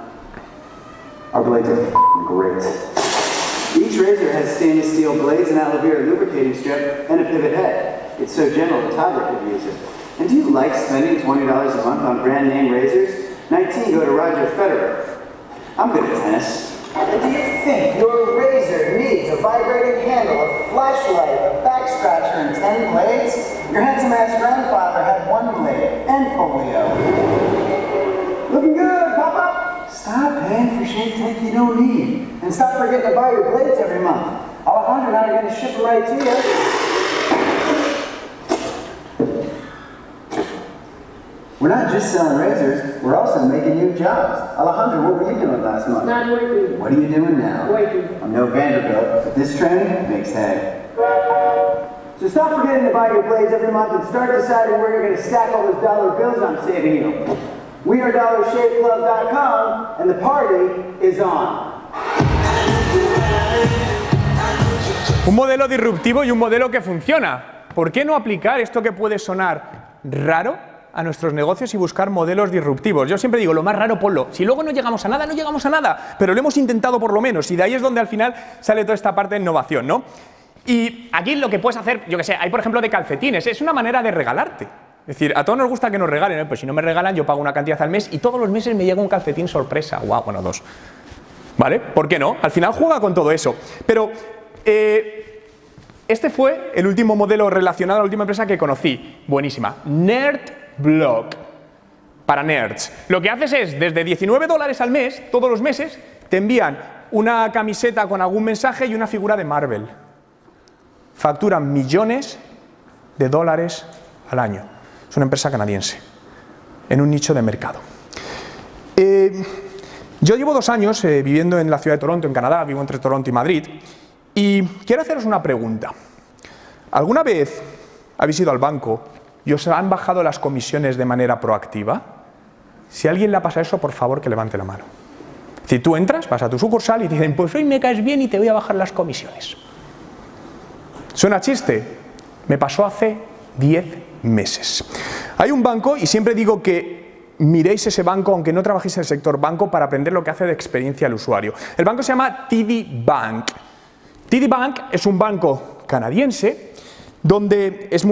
Our blades are great. Each razor has stainless steel blades, an aloe vera lubricating strip, and a pivot head. It's so gentle, a toddler could use it. And do you like spending $20 a month on brand name razors? 19 go to Roger Federer. I'm good at tennis. And do you think your razor needs a vibrating handle, a flashlight, a back scratcher, and 10 blades? Your handsome-ass grandfather had 1 blade and polio. Looking good, Papa! Stop paying for shave tape you don't need. And stop forgetting to buy your blades every month. Alejandro Alejandro and I are going to ship them right to you. We're not just selling razors, we're also making you jobs. Alejandro, what were you doing last month? Not working. What are you doing now? Working. I'm no Vanderbilt, but this train makes hay. So stop forgetting to buy your blades every month and start deciding where you're going to stack all those dollar bills I'm saving you. We are DollarShaveClub.com, and the party is on. Un modelo disruptivo y un modelo que funciona. ¿Por qué no aplicar esto que puede sonar raro a nuestros negocios y buscar modelos disruptivos? Yo siempre digo, lo más raro ponlo. Si luego no llegamos a nada, no llegamos a nada. Pero lo hemos intentado por lo menos. Y de ahí es donde al final sale toda esta parte de innovación, ¿no? Y aquí lo que puedes hacer, yo que sé, hay por ejemplo de calcetines. Es una manera de regalarte. Es decir, a todos nos gusta que nos regalen, ¿eh? Pues si no me regalan, yo pago una cantidad al mes y todos los meses me llega un calcetín sorpresa. Guau, bueno, 2. ¿Vale? ¿Por qué no? Al final juega con todo eso. Pero este fue el último modelo relacionado a la última empresa que conocí. Buenísima. NerdBlock. Para nerds. Lo que haces es, desde $19 al mes, todos los meses, te envían una camiseta con algún mensaje y una figura de Marvel. Facturan millones de dólares al año. Es una empresa canadiense, en un nicho de mercado. Yo llevo 2 años viviendo en la ciudad de Toronto, en Canadá, vivo entre Toronto y Madrid, y quiero haceros una pregunta. ¿Alguna vez habéis ido al banco y os han bajado las comisiones de manera proactiva? Si a alguien le pasa eso, por favor, que levante la mano. Es decir, tú entras, vas a tu sucursal y te dicen, pues hoy me caes bien y te voy a bajar las comisiones. ¿Suena chiste? Me pasó hace 10 meses. Hay un banco, y siempre digo que miréis ese banco, aunque no trabajéis en el sector banco, para aprender lo que hace de experiencia al usuario. El banco se llama TD Bank. TD Bank es un banco canadiense donde es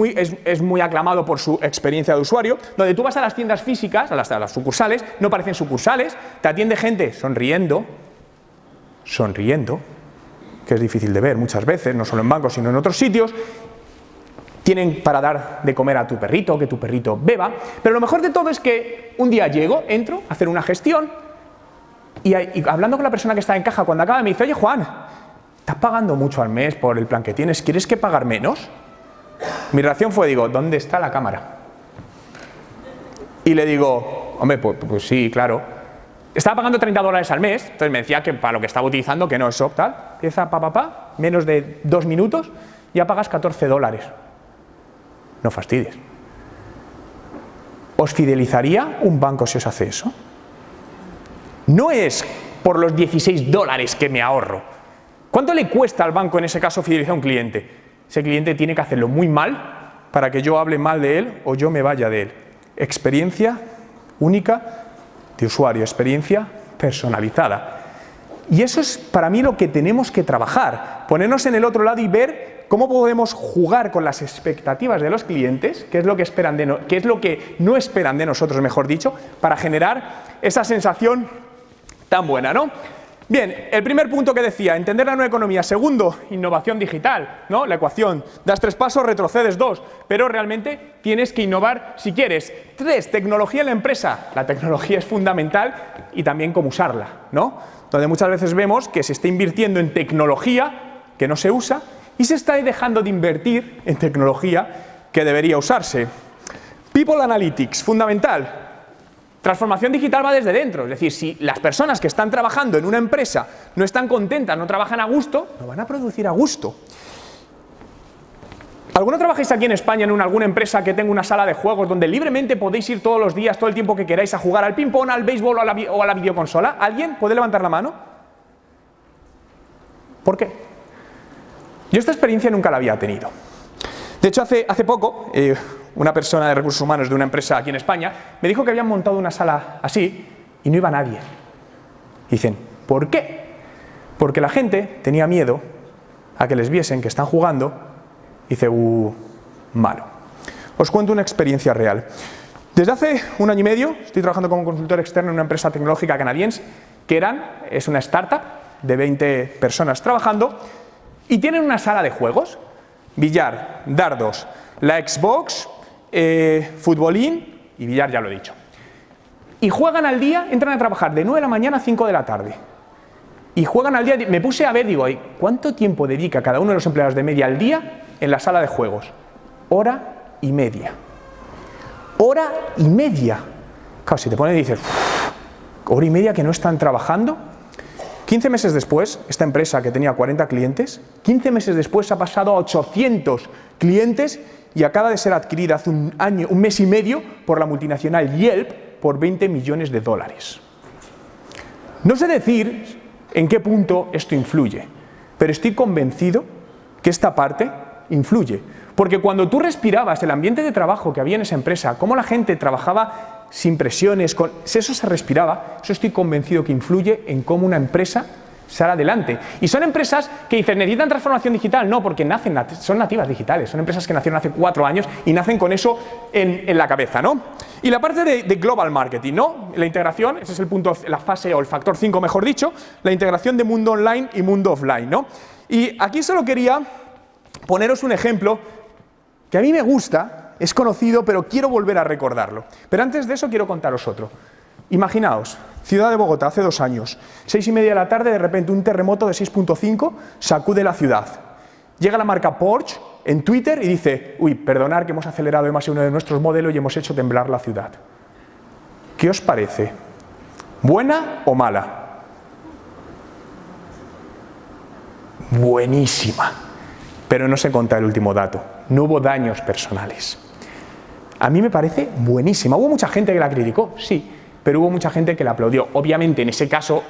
muy aclamado por su experiencia de usuario, donde tú vas a las tiendas físicas, a las sucursales, no parecen sucursales, te atiende gente sonriendo, que es difícil de ver muchas veces, no solo en bancos, sino en otros sitios. Tienen para dar de comer a tu perrito, que tu perrito beba, pero lo mejor de todo es que un día entro a hacer una gestión y hablando con la persona que está en caja, cuando acaba me dice, oye Juan, ¿estás pagando mucho al mes por el plan que tienes? ¿Quieres que pagar menos? Mi reacción fue, digo, ¿dónde está la cámara? Y le digo, hombre, pues sí, claro. Estaba pagando $30 al mes, entonces me decía que para lo que estaba utilizando, que no es tal, empieza menos de 2 minutos, ya pagas $14. No fastidies. ¿Os fidelizaría un banco si os hace eso? No es por los $16 que me ahorro. ¿Cuánto le cuesta al banco en ese caso fidelizar a un cliente? Ese cliente tiene que hacerlo muy mal para que yo hable mal de él o yo me vaya de él. Experiencia única de usuario, experiencia personalizada. Y eso es para mí lo que tenemos que trabajar, ponernos en el otro lado y ver cómo podemos jugar con las expectativas de los clientes, qué es lo que esperan qué es lo que no esperan de nosotros, mejor dicho, para generar esa sensación tan buena, ¿no? Bien, el primer punto que decía, entender la nueva economía. Segundo, innovación digital, ¿no? La ecuación, das 3 pasos, retrocedes 2, pero realmente tienes que innovar si quieres. 3, tecnología en la empresa. La tecnología es fundamental y también cómo usarla, ¿no? Donde muchas veces vemos que se está invirtiendo en tecnología que no se usa y se está dejando de invertir en tecnología que debería usarse. People Analytics, fundamental. Transformación digital va desde dentro, es decir, si las personas que están trabajando en una empresa no están contentas, no trabajan a gusto, no van a producir a gusto. ¿Alguno trabajáis aquí en España en alguna empresa que tenga una sala de juegos donde libremente podéis ir todos los días, todo el tiempo que queráis, a jugar al ping-pong, al béisbol o a la videoconsola? ¿Alguien puede levantar la mano? ¿Por qué? Yo esta experiencia nunca la había tenido. De hecho, hace poco, una persona de recursos humanos de una empresa aquí en España me dijo que habían montado una sala así y no iba nadie. Dicen, ¿por qué? Porque la gente tenía miedo a que les viesen que están jugando y dice, malo. Os cuento una experiencia real. Desde hace 1 año y medio estoy trabajando como consultor externo en una empresa tecnológica canadiense es una startup de 20 personas trabajando y tienen una sala de juegos, billar, dardos, la Xbox, futbolín y billar, ya lo he dicho. Y juegan al día, entran a trabajar de 9 de la mañana a 5 de la tarde. y juegan al día. Me puse a ver, digo, ¿cuánto tiempo dedica cada uno de los empleados de media al día en la sala de juegos? Hora y media. Hora y media. Claro, si te pones y dices, hora y media que no están trabajando. 15 meses después, esta empresa que tenía 40 clientes, 15 meses después ha pasado a 800 clientes y acaba de ser adquirida hace un mes y medio por la multinacional Yelp por $20 millones. No sé decir en qué punto esto influye, pero estoy convencido que esta parte influye. Porque cuando tú respirabas el ambiente de trabajo que había en esa empresa, cómo la gente trabajaba sin presiones, eso se respiraba, eso estoy convencido que influye en cómo una empresa sale adelante. Y son empresas que dicen, ¿necesitan transformación digital? No, porque son nativas digitales, son empresas que nacieron hace 4 años y nacen con eso en la cabeza, ¿no? Y la parte de global marketing, ¿no? La integración, ese es el punto, la fase o el factor 5, mejor dicho, la integración de mundo online y mundo offline, ¿no? Y aquí solo quería poneros un ejemplo que a mí me gusta, es conocido, pero quiero volver a recordarlo. Pero antes de eso quiero contaros otro. Imaginaos, ciudad de Bogotá, hace 2 años, 6:30 de la tarde, de repente un terremoto de 6.5 sacude la ciudad. Llega la marca Porsche en Twitter y dice, uy, perdonad que hemos acelerado demasiado uno de nuestros modelos y hemos hecho temblar la ciudad. ¿Qué os parece? ¿Buena o mala? Buenísima. Pero no se cuenta el último dato. No hubo daños personales. A mí me parece buenísima. ¿Hubo mucha gente que la criticó? Sí, pero hubo mucha gente que la aplaudió. Obviamente, en ese caso,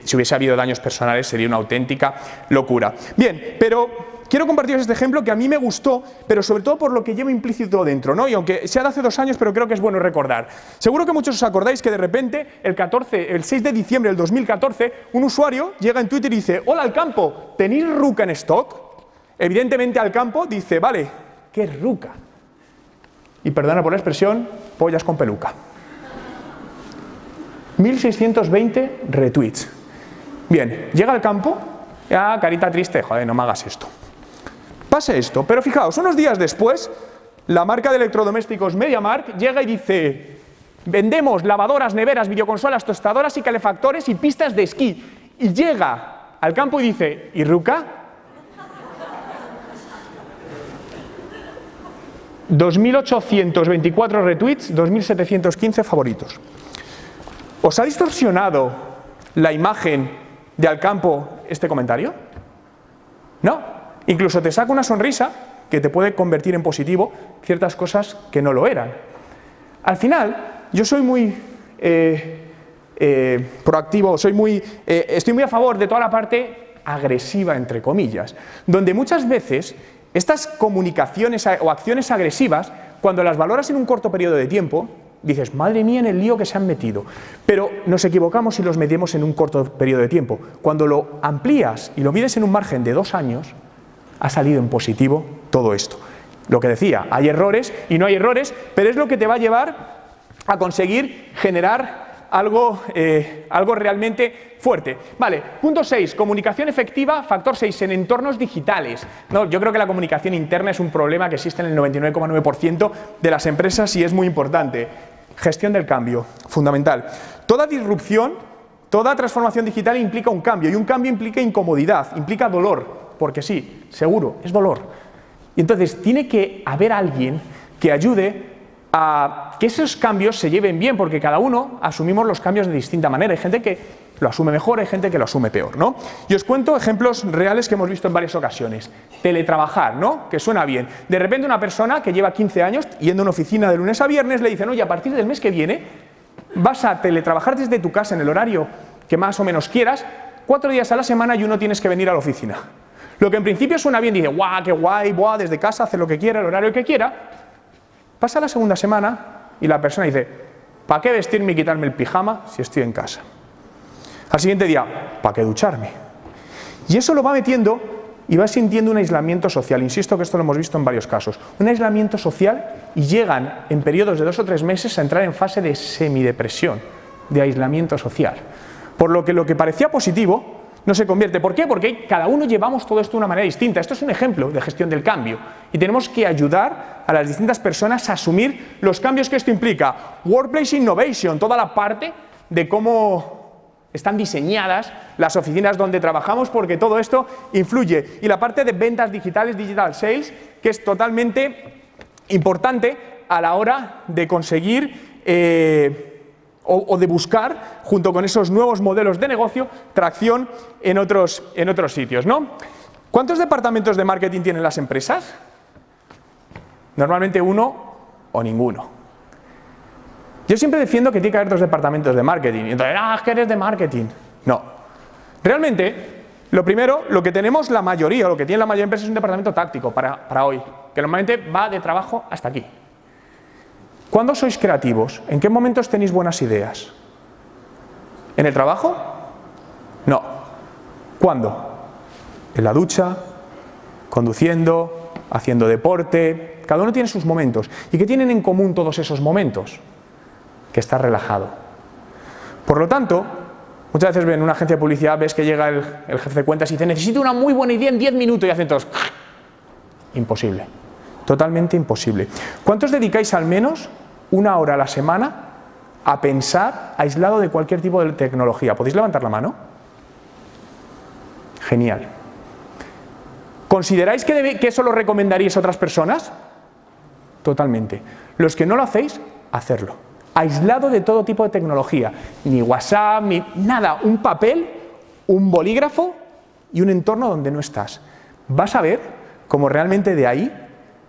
si hubiese habido daños personales, sería una auténtica locura. Bien, pero quiero compartiros este ejemplo que a mí me gustó, pero sobre todo por lo que lleva implícito dentro, ¿no? Y aunque sea de hace 2 años, pero creo que es bueno recordar. Seguro que muchos os acordáis que de repente, el 6 de diciembre del 2014, un usuario llega en Twitter y dice, hola Alcampo, ¿tenéis ruca en stock? Evidentemente Alcampo dice, vale, ¿qué es ruca? Y perdona por la expresión, pollas con peluca. 1620 retweets. Bien, llega Alcampo, carita triste, joder, no me hagas esto. Pasa esto, pero fijaos, unos días después, la marca de electrodomésticos MediaMarkt llega y dice, vendemos lavadoras, neveras, videoconsolas, tostadoras y calefactores y pistas de esquí. Y llega Alcampo y dice, ¿y ruca? 2.824 retweets, 2.715 favoritos. ¿Os ha distorsionado la imagen de Alcampo este comentario? No. Incluso te saca una sonrisa que te puede convertir en positivo ciertas cosas que no lo eran. Al final, yo soy muy proactivo, estoy muy a favor de toda la parte agresiva, entre comillas, donde muchas veces estas comunicaciones o acciones agresivas, cuando las valoras en un corto periodo de tiempo, dices, madre mía en el lío que se han metido. Pero nos equivocamos si los metemos en un corto periodo de tiempo. Cuando lo amplías y lo mides en un margen de 2 años, ha salido en positivo todo esto. Lo que decía, hay errores y no hay errores, pero es lo que te va a llevar a conseguir generar algo realmente fuerte. Vale, punto 6, comunicación efectiva, factor 6, en entornos digitales. No, yo creo que la comunicación interna es un problema que existe en el 99,9% de las empresas y es muy importante. Gestión del cambio, fundamental. Toda disrupción, toda transformación digital implica un cambio y un cambio implica incomodidad, implica dolor, porque sí, seguro, es dolor. Y entonces tiene que haber alguien que ayude a que esos cambios se lleven bien, porque cada uno asumimos los cambios de distinta manera. Hay gente que lo asume mejor, hay gente que lo asume peor, ¿no? Y os cuento ejemplos reales que hemos visto en varias ocasiones. Teletrabajar, ¿no? Que suena bien. De repente una persona que lleva 15 años yendo a una oficina de lunes a viernes le dicen, oye, a partir del mes que viene vas a teletrabajar desde tu casa en el horario que más o menos quieras, 4 días a la semana y uno tienes que venir a la oficina. Lo que en principio suena bien, dice, guau, qué guay, buah, desde casa, hace lo que quiera, el horario que quiera. Pasa la segunda semana y la persona dice, ¿para qué vestirme y quitarme el pijama si estoy en casa? Al siguiente día, ¿para qué ducharme? Y eso lo va metiendo y va sintiendo un aislamiento social. Insisto que esto lo hemos visto en varios casos. Un aislamiento social y llegan en periodos de 2 o 3 meses a entrar en fase de semidepresión, de aislamiento social. Por lo que parecía positivo no se convierte. ¿Por qué? Porque cada uno llevamos todo esto de una manera distinta. Esto es un ejemplo de gestión del cambio. Y tenemos que ayudar a las distintas personas a asumir los cambios que esto implica. Workplace Innovation, toda la parte de cómo están diseñadas las oficinas donde trabajamos, porque todo esto influye. Y la parte de ventas digitales, digital sales, que es totalmente importante a la hora de conseguir o de buscar, junto con esos nuevos modelos de negocio, tracción en otros sitios, ¿no? ¿Cuántos departamentos de marketing tienen las empresas? Normalmente uno o ninguno. Yo siempre defiendo que tiene que haber 2 departamentos de marketing. Y entonces, es que eres de marketing. No. Realmente, lo primero, lo que tenemos la mayoría, lo que tiene la mayoría de empresas es un departamento táctico para hoy, que normalmente va de trabajo hasta aquí. ¿Cuándo sois creativos? ¿En qué momentos tenéis buenas ideas? ¿En el trabajo? No. ¿Cuándo? En la ducha, conduciendo, haciendo deporte. Cada uno tiene sus momentos. ¿Y qué tienen en común todos esos momentos? Que está relajado. Por lo tanto, muchas veces en una agencia de publicidad ves que llega el jefe de cuentas y dice: necesito una muy buena idea en 10 minutos, y hacen todos. Imposible. Totalmente imposible. ¿Cuántos dedicáis al menos 1 hora a la semana a pensar aislado de cualquier tipo de tecnología? ¿Podéis levantar la mano? Genial. ¿Consideráis que eso lo recomendaríais a otras personas? Totalmente. Los que no lo hacéis, hacerlo. Aislado de todo tipo de tecnología, ni WhatsApp, ni nada, un papel, un bolígrafo y un entorno donde no estás. Vas a ver cómo realmente de ahí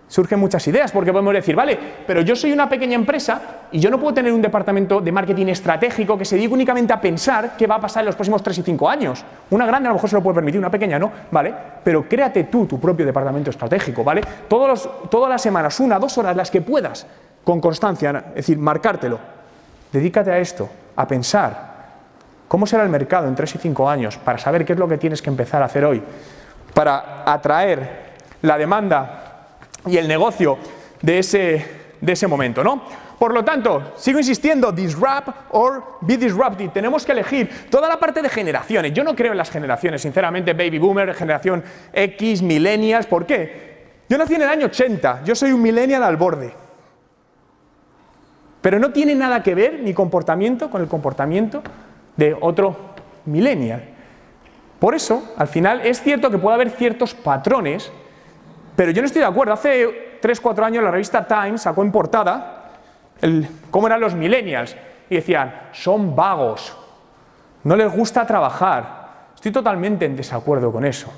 surgen muchas ideas, porque podemos decir, vale, pero yo soy una pequeña empresa y yo no puedo tener un departamento de marketing estratégico que se dedique únicamente a pensar qué va a pasar en los próximos 3 y 5 años. Una grande a lo mejor se lo puede permitir, una pequeña no, ¿vale? Pero créate tú tu propio departamento estratégico, ¿vale? Todas las semanas, 1 o 2 horas, las que puedas, con constancia, es decir, marcártelo. Dedícate a esto, a pensar cómo será el mercado en 3 y 5 años, para saber qué es lo que tienes que empezar a hacer hoy, para atraer la demanda y el negocio de ese momento, ¿no? Por lo tanto, sigo insistiendo, disrupt or be disrupted. Tenemos que elegir toda la parte de generaciones. Yo no creo en las generaciones, sinceramente, baby boomer, generación X, millennials. ¿Por qué? Yo nací en el año 80, yo soy un millennial al borde. Pero no tiene nada que ver mi comportamiento con el comportamiento de otro millennial. Por eso, al final, es cierto que puede haber ciertos patrones, pero yo no estoy de acuerdo. Hace 3-4 años la revista Time sacó en portada cómo eran los millennials y decían, son vagos, no les gusta trabajar. Estoy totalmente en desacuerdo con eso.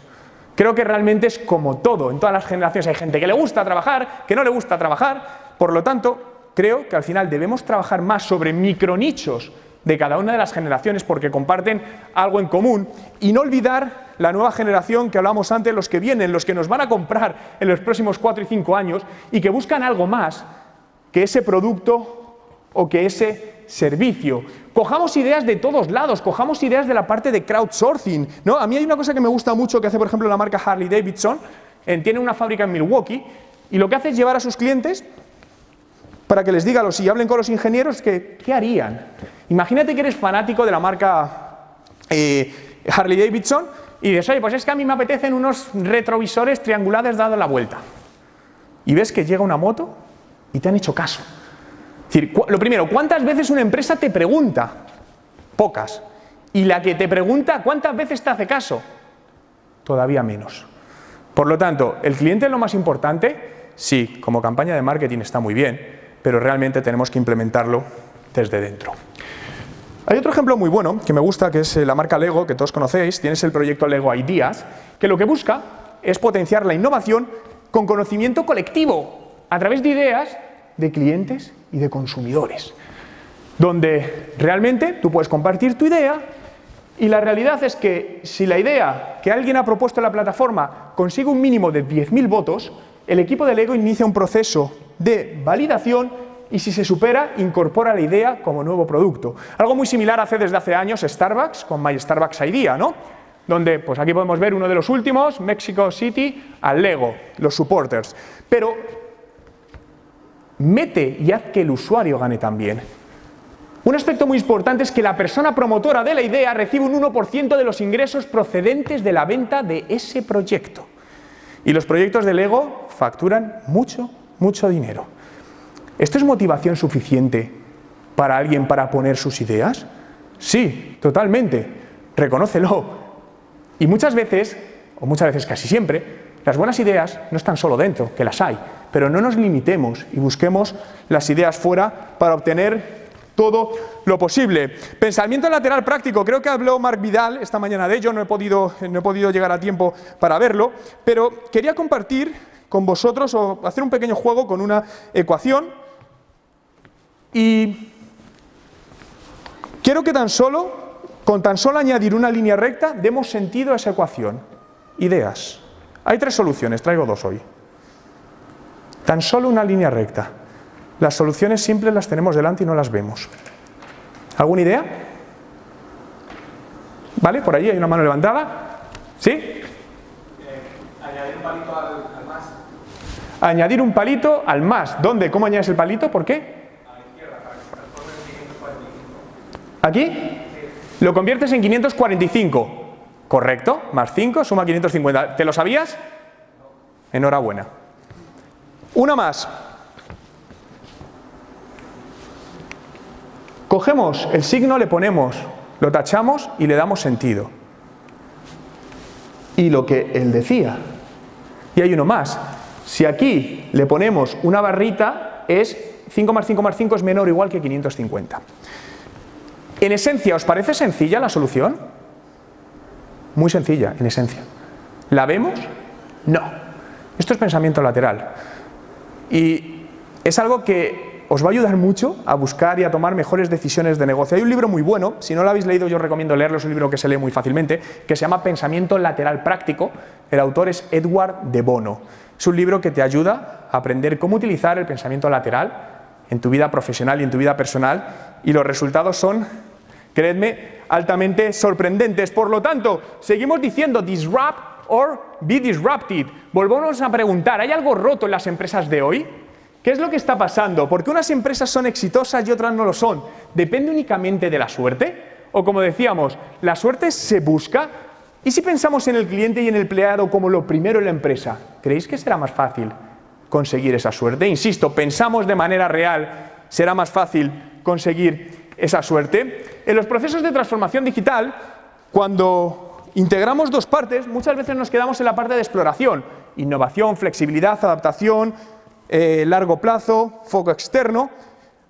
Creo que realmente es como todo, en todas las generaciones hay gente que le gusta trabajar, que no le gusta trabajar, por lo tanto, creo que al final debemos trabajar más sobre micronichos de cada una de las generaciones porque comparten algo en común y no olvidar la nueva generación que hablábamos antes, los que vienen, los que nos van a comprar en los próximos 4 y 5 años y que buscan algo más que ese producto o que ese servicio. Cojamos ideas de todos lados, cojamos ideas de la parte de crowdsourcing, ¿no? A mí hay una cosa que me gusta mucho que hace, por ejemplo, la marca Harley Davidson, tiene una fábrica en Milwaukee y lo que hace es llevar a sus clientes para que les diga y hablen con los ingenieros que qué harían. Imagínate que eres fanático de la marca Harley Davidson y dices, oye, pues es que a mí me apetecen unos retrovisores triangulares dado la vuelta. Y ves que llega una moto y te han hecho caso. Es decir, lo primero, ¿cuántas veces una empresa te pregunta? Pocas. Y la que te pregunta, ¿cuántas veces te hace caso? Todavía menos. Por lo tanto, ¿el cliente es lo más importante? Sí, como campaña de marketing está muy bien, pero realmente tenemos que implementarlo desde dentro. Hay otro ejemplo muy bueno que me gusta, que es la marca Lego, que todos conocéis. Tienes el proyecto Lego Ideas, que lo que busca es potenciar la innovación con conocimiento colectivo, a través de ideas de clientes y de consumidores, donde realmente tú puedes compartir tu idea y la realidad es que si la idea que alguien ha propuesto en la plataforma consigue un mínimo de 10.000 votos, el equipo de Lego inicia un proceso de validación y si se supera, incorpora la idea como nuevo producto. Algo muy similar hace desde hace años Starbucks con My Starbucks Idea, ¿no? Donde, pues aquí podemos ver uno de los últimos, Mexico City, al Lego, los supporters. Pero mete y haz que el usuario gane también. Un aspecto muy importante es que la persona promotora de la idea recibe un 1% de los ingresos procedentes de la venta de ese proyecto. Y los proyectos de Lego facturan mucho, mucho dinero. ¿Esto es motivación suficiente para alguien para poner sus ideas? Sí, totalmente. Reconócelo. Y muchas veces, o muchas veces casi siempre, las buenas ideas no están solo dentro, que las hay, pero no nos limitemos y busquemos las ideas fuera para obtener todo lo posible. Pensamiento lateral práctico. Creo que habló Marc Vidal esta mañana de ello, no he podido llegar a tiempo para verlo, pero quería compartir con vosotros o hacer un pequeño juego con una ecuación y quiero que con tan solo añadir una línea recta demos sentido a esa ecuación. Ideas. Hay 3 soluciones, traigo 2 hoy. Tan solo una línea recta. Las soluciones simples las tenemos delante y no las vemos. ¿Alguna idea? ¿Vale? Por ahí hay una mano levantada. ¿Sí? Añadir un palito al más. Añadir un palito al más. ¿Dónde? ¿Cómo añades el palito? ¿Por qué? A la izquierda, para que se transforme en 545. ¿Aquí? Sí. Lo conviertes en 545. Correcto. Más 5 suma 550. ¿Te lo sabías? Enhorabuena. Una más. Cogemos el signo, le ponemos, lo tachamos y le damos sentido. Y lo que él decía. Y hay uno más. Si aquí le ponemos una barrita, es 5 más 5 más 5 es menor o igual que 550. En esencia, ¿os parece sencilla la solución? Muy sencilla, en esencia. ¿La vemos? No. Esto es pensamiento lateral. Y es algo que os va a ayudar mucho a buscar y a tomar mejores decisiones de negocio. Hay un libro muy bueno, si no lo habéis leído yo os recomiendo leerlo, es un libro que se lee muy fácilmente, que se llama Pensamiento lateral práctico. El autor es Edward de Bono. Es un libro que te ayuda a aprender cómo utilizar el pensamiento lateral en tu vida profesional y en tu vida personal, y los resultados son, creedme, altamente sorprendentes. Por lo tanto, seguimos diciendo disrupt or be disrupted. Volvamos a preguntar, ¿hay algo roto en las empresas de hoy? ¿Qué es lo que está pasando? ¿Por qué unas empresas son exitosas y otras no lo son? ¿Depende únicamente de la suerte? O como decíamos, ¿la suerte se busca? ¿Y si pensamos en el cliente y en el empleado como lo primero en la empresa? ¿Creéis que será más fácil conseguir esa suerte? Insisto, pensamos de manera real, ¿será más fácil conseguir esa suerte? En los procesos de transformación digital, cuando integramos 2 partes, muchas veces nos quedamos en la parte de exploración. Innovación, flexibilidad, adaptación, largo plazo, foco externo,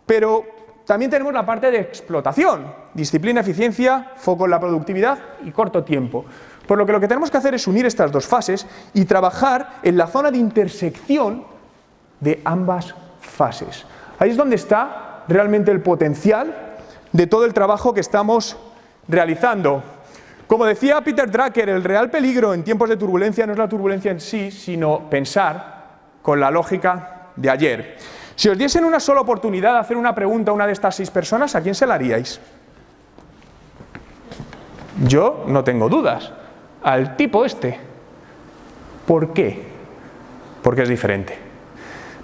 pero también tenemos la parte de explotación, disciplina, eficiencia, foco en la productividad y corto tiempo. Por lo que tenemos que hacer es unir estas 2 fases y trabajar en la zona de intersección de ambas fases. Ahí es donde está realmente el potencial de todo el trabajo que estamos realizando. Como decía Peter Drucker, el real peligro en tiempos de turbulencia no es la turbulencia en sí, sino pensar con la lógica de ayer. Si os diesen una sola oportunidad de hacer una pregunta a una de estas 6 personas, ¿a quién se la haríais? Yo no tengo dudas. Al tipo este. ¿Por qué? Porque es diferente.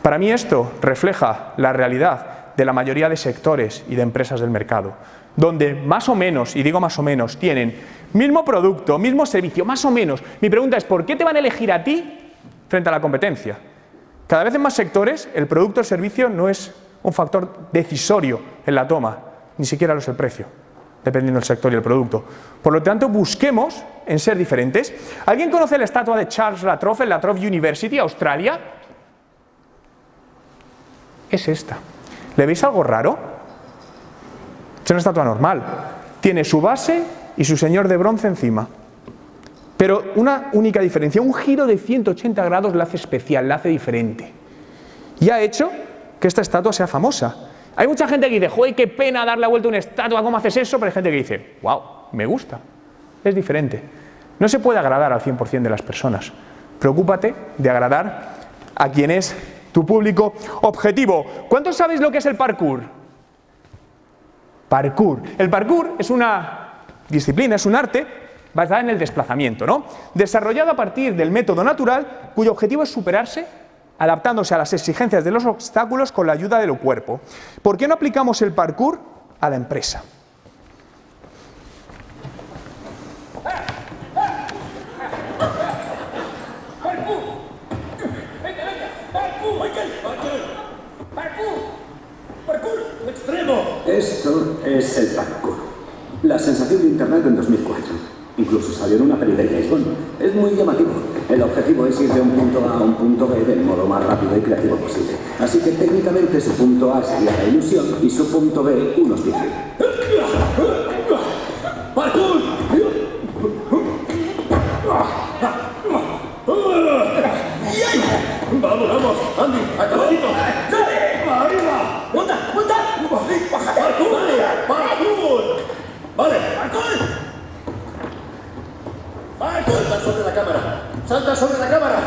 Para mí esto refleja la realidad de la mayoría de sectores y de empresas del mercado, donde más o menos, y digo más o menos, tienen mismo producto, mismo servicio, más o menos. Mi pregunta es, ¿por qué te van a elegir a ti frente a la competencia? Cada vez en más sectores el producto o el servicio no es un factor decisorio en la toma, ni siquiera lo es el precio, dependiendo del sector y el producto. Por lo tanto, busquemos en ser diferentes. ¿Alguien conoce la estatua de Charles Latrobe en la Latrobe University, Australia? Es esta. ¿Le veis algo raro? Es una estatua normal. Tiene su base y su señor de bronce encima. Pero una única diferencia, un giro de 180 grados la hace especial, la hace diferente. Y ha hecho que esta estatua sea famosa. Hay mucha gente que dice, joder, qué pena dar la vuelta a una estatua, ¿cómo haces eso? Pero hay gente que dice, wow, me gusta, es diferente. No se puede agradar al 100% de las personas. Preocúpate de agradar a quien es tu público objetivo. ¿Cuántos sabéis lo que es el parkour? Parkour. El parkour es una disciplina, es un arte basada en el desplazamiento, ¿no? Desarrollado a partir del método natural, cuyo objetivo es superarse, adaptándose a las exigencias de los obstáculos con la ayuda del cuerpo. ¿Por qué no aplicamos el parkour a la empresa? Esto es el parkour. La sensación de Internet en 2004. Incluso salió en una peli de James Bond. Es muy llamativo. El objetivo es ir de un punto A a un punto B del modo más rápido y creativo posible. Así que técnicamente su punto A sería la ilusión y su punto B un hospital. ¡Parkour! ¡Vamos, vamos! ¡Andy, acabadito! ¡Dale! ¡Arriba! ¡Monta, monta! ¡Parkour! ¡Parkour! ¡Vale! ¡Parkour! ¡Salta sobre la cámara! ¡Salta sobre la cámara!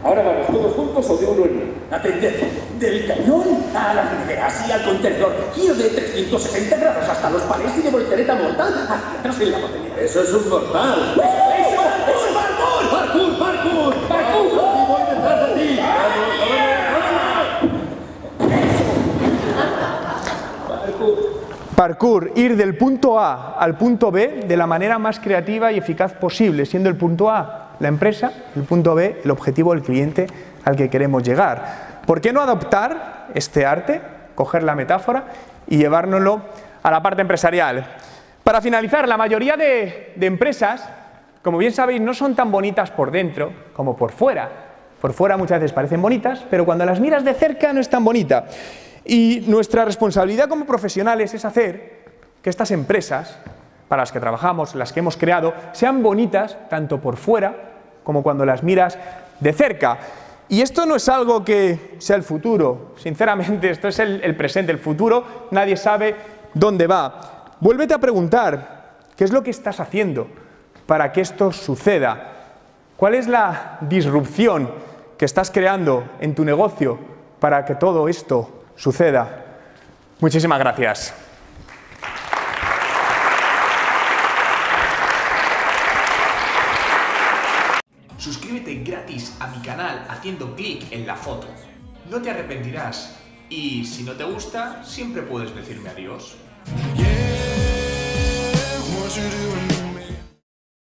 Ahora vamos, ¿todos juntos o de uno en uno? Atender. Del cañón a las riberas y al contenedor. Giro de 360 grados hasta los palés y de voltereta mortal hacia atrás en la botella. ¡Eso es un mortal! ¡Eso! ¡Parkour! ¡Parkour! ¡Parkour! ¡Parkour! ¡Y voy detrás de ti! Parkour, ir del punto A al punto B de la manera más creativa y eficaz posible, siendo el punto A la empresa, el punto B el objetivo del cliente al que queremos llegar. ¿Por qué no adoptar este arte, coger la metáfora y llevárnoslo a la parte empresarial? Para finalizar, la mayoría de empresas, como bien sabéis, no son tan bonitas por dentro como por fuera. Por fuera muchas veces parecen bonitas, pero cuando las miras de cerca no es tan bonita. Y nuestra responsabilidad como profesionales es hacer que estas empresas, para las que trabajamos, las que hemos creado, sean bonitas tanto por fuera como cuando las miras de cerca. Y esto no es algo que sea el futuro, sinceramente esto es el presente, el futuro nadie sabe dónde va. Vuélvete a preguntar, ¿qué es lo que estás haciendo para que esto suceda? ¿Cuál es la disrupción que estás creando en tu negocio para que todo esto suceda? Muchísimas gracias. Suscríbete gratis a mi canal haciendo clic en la foto. No te arrepentirás y si no te gusta, siempre puedes decirme adiós. Yeah, what you doing?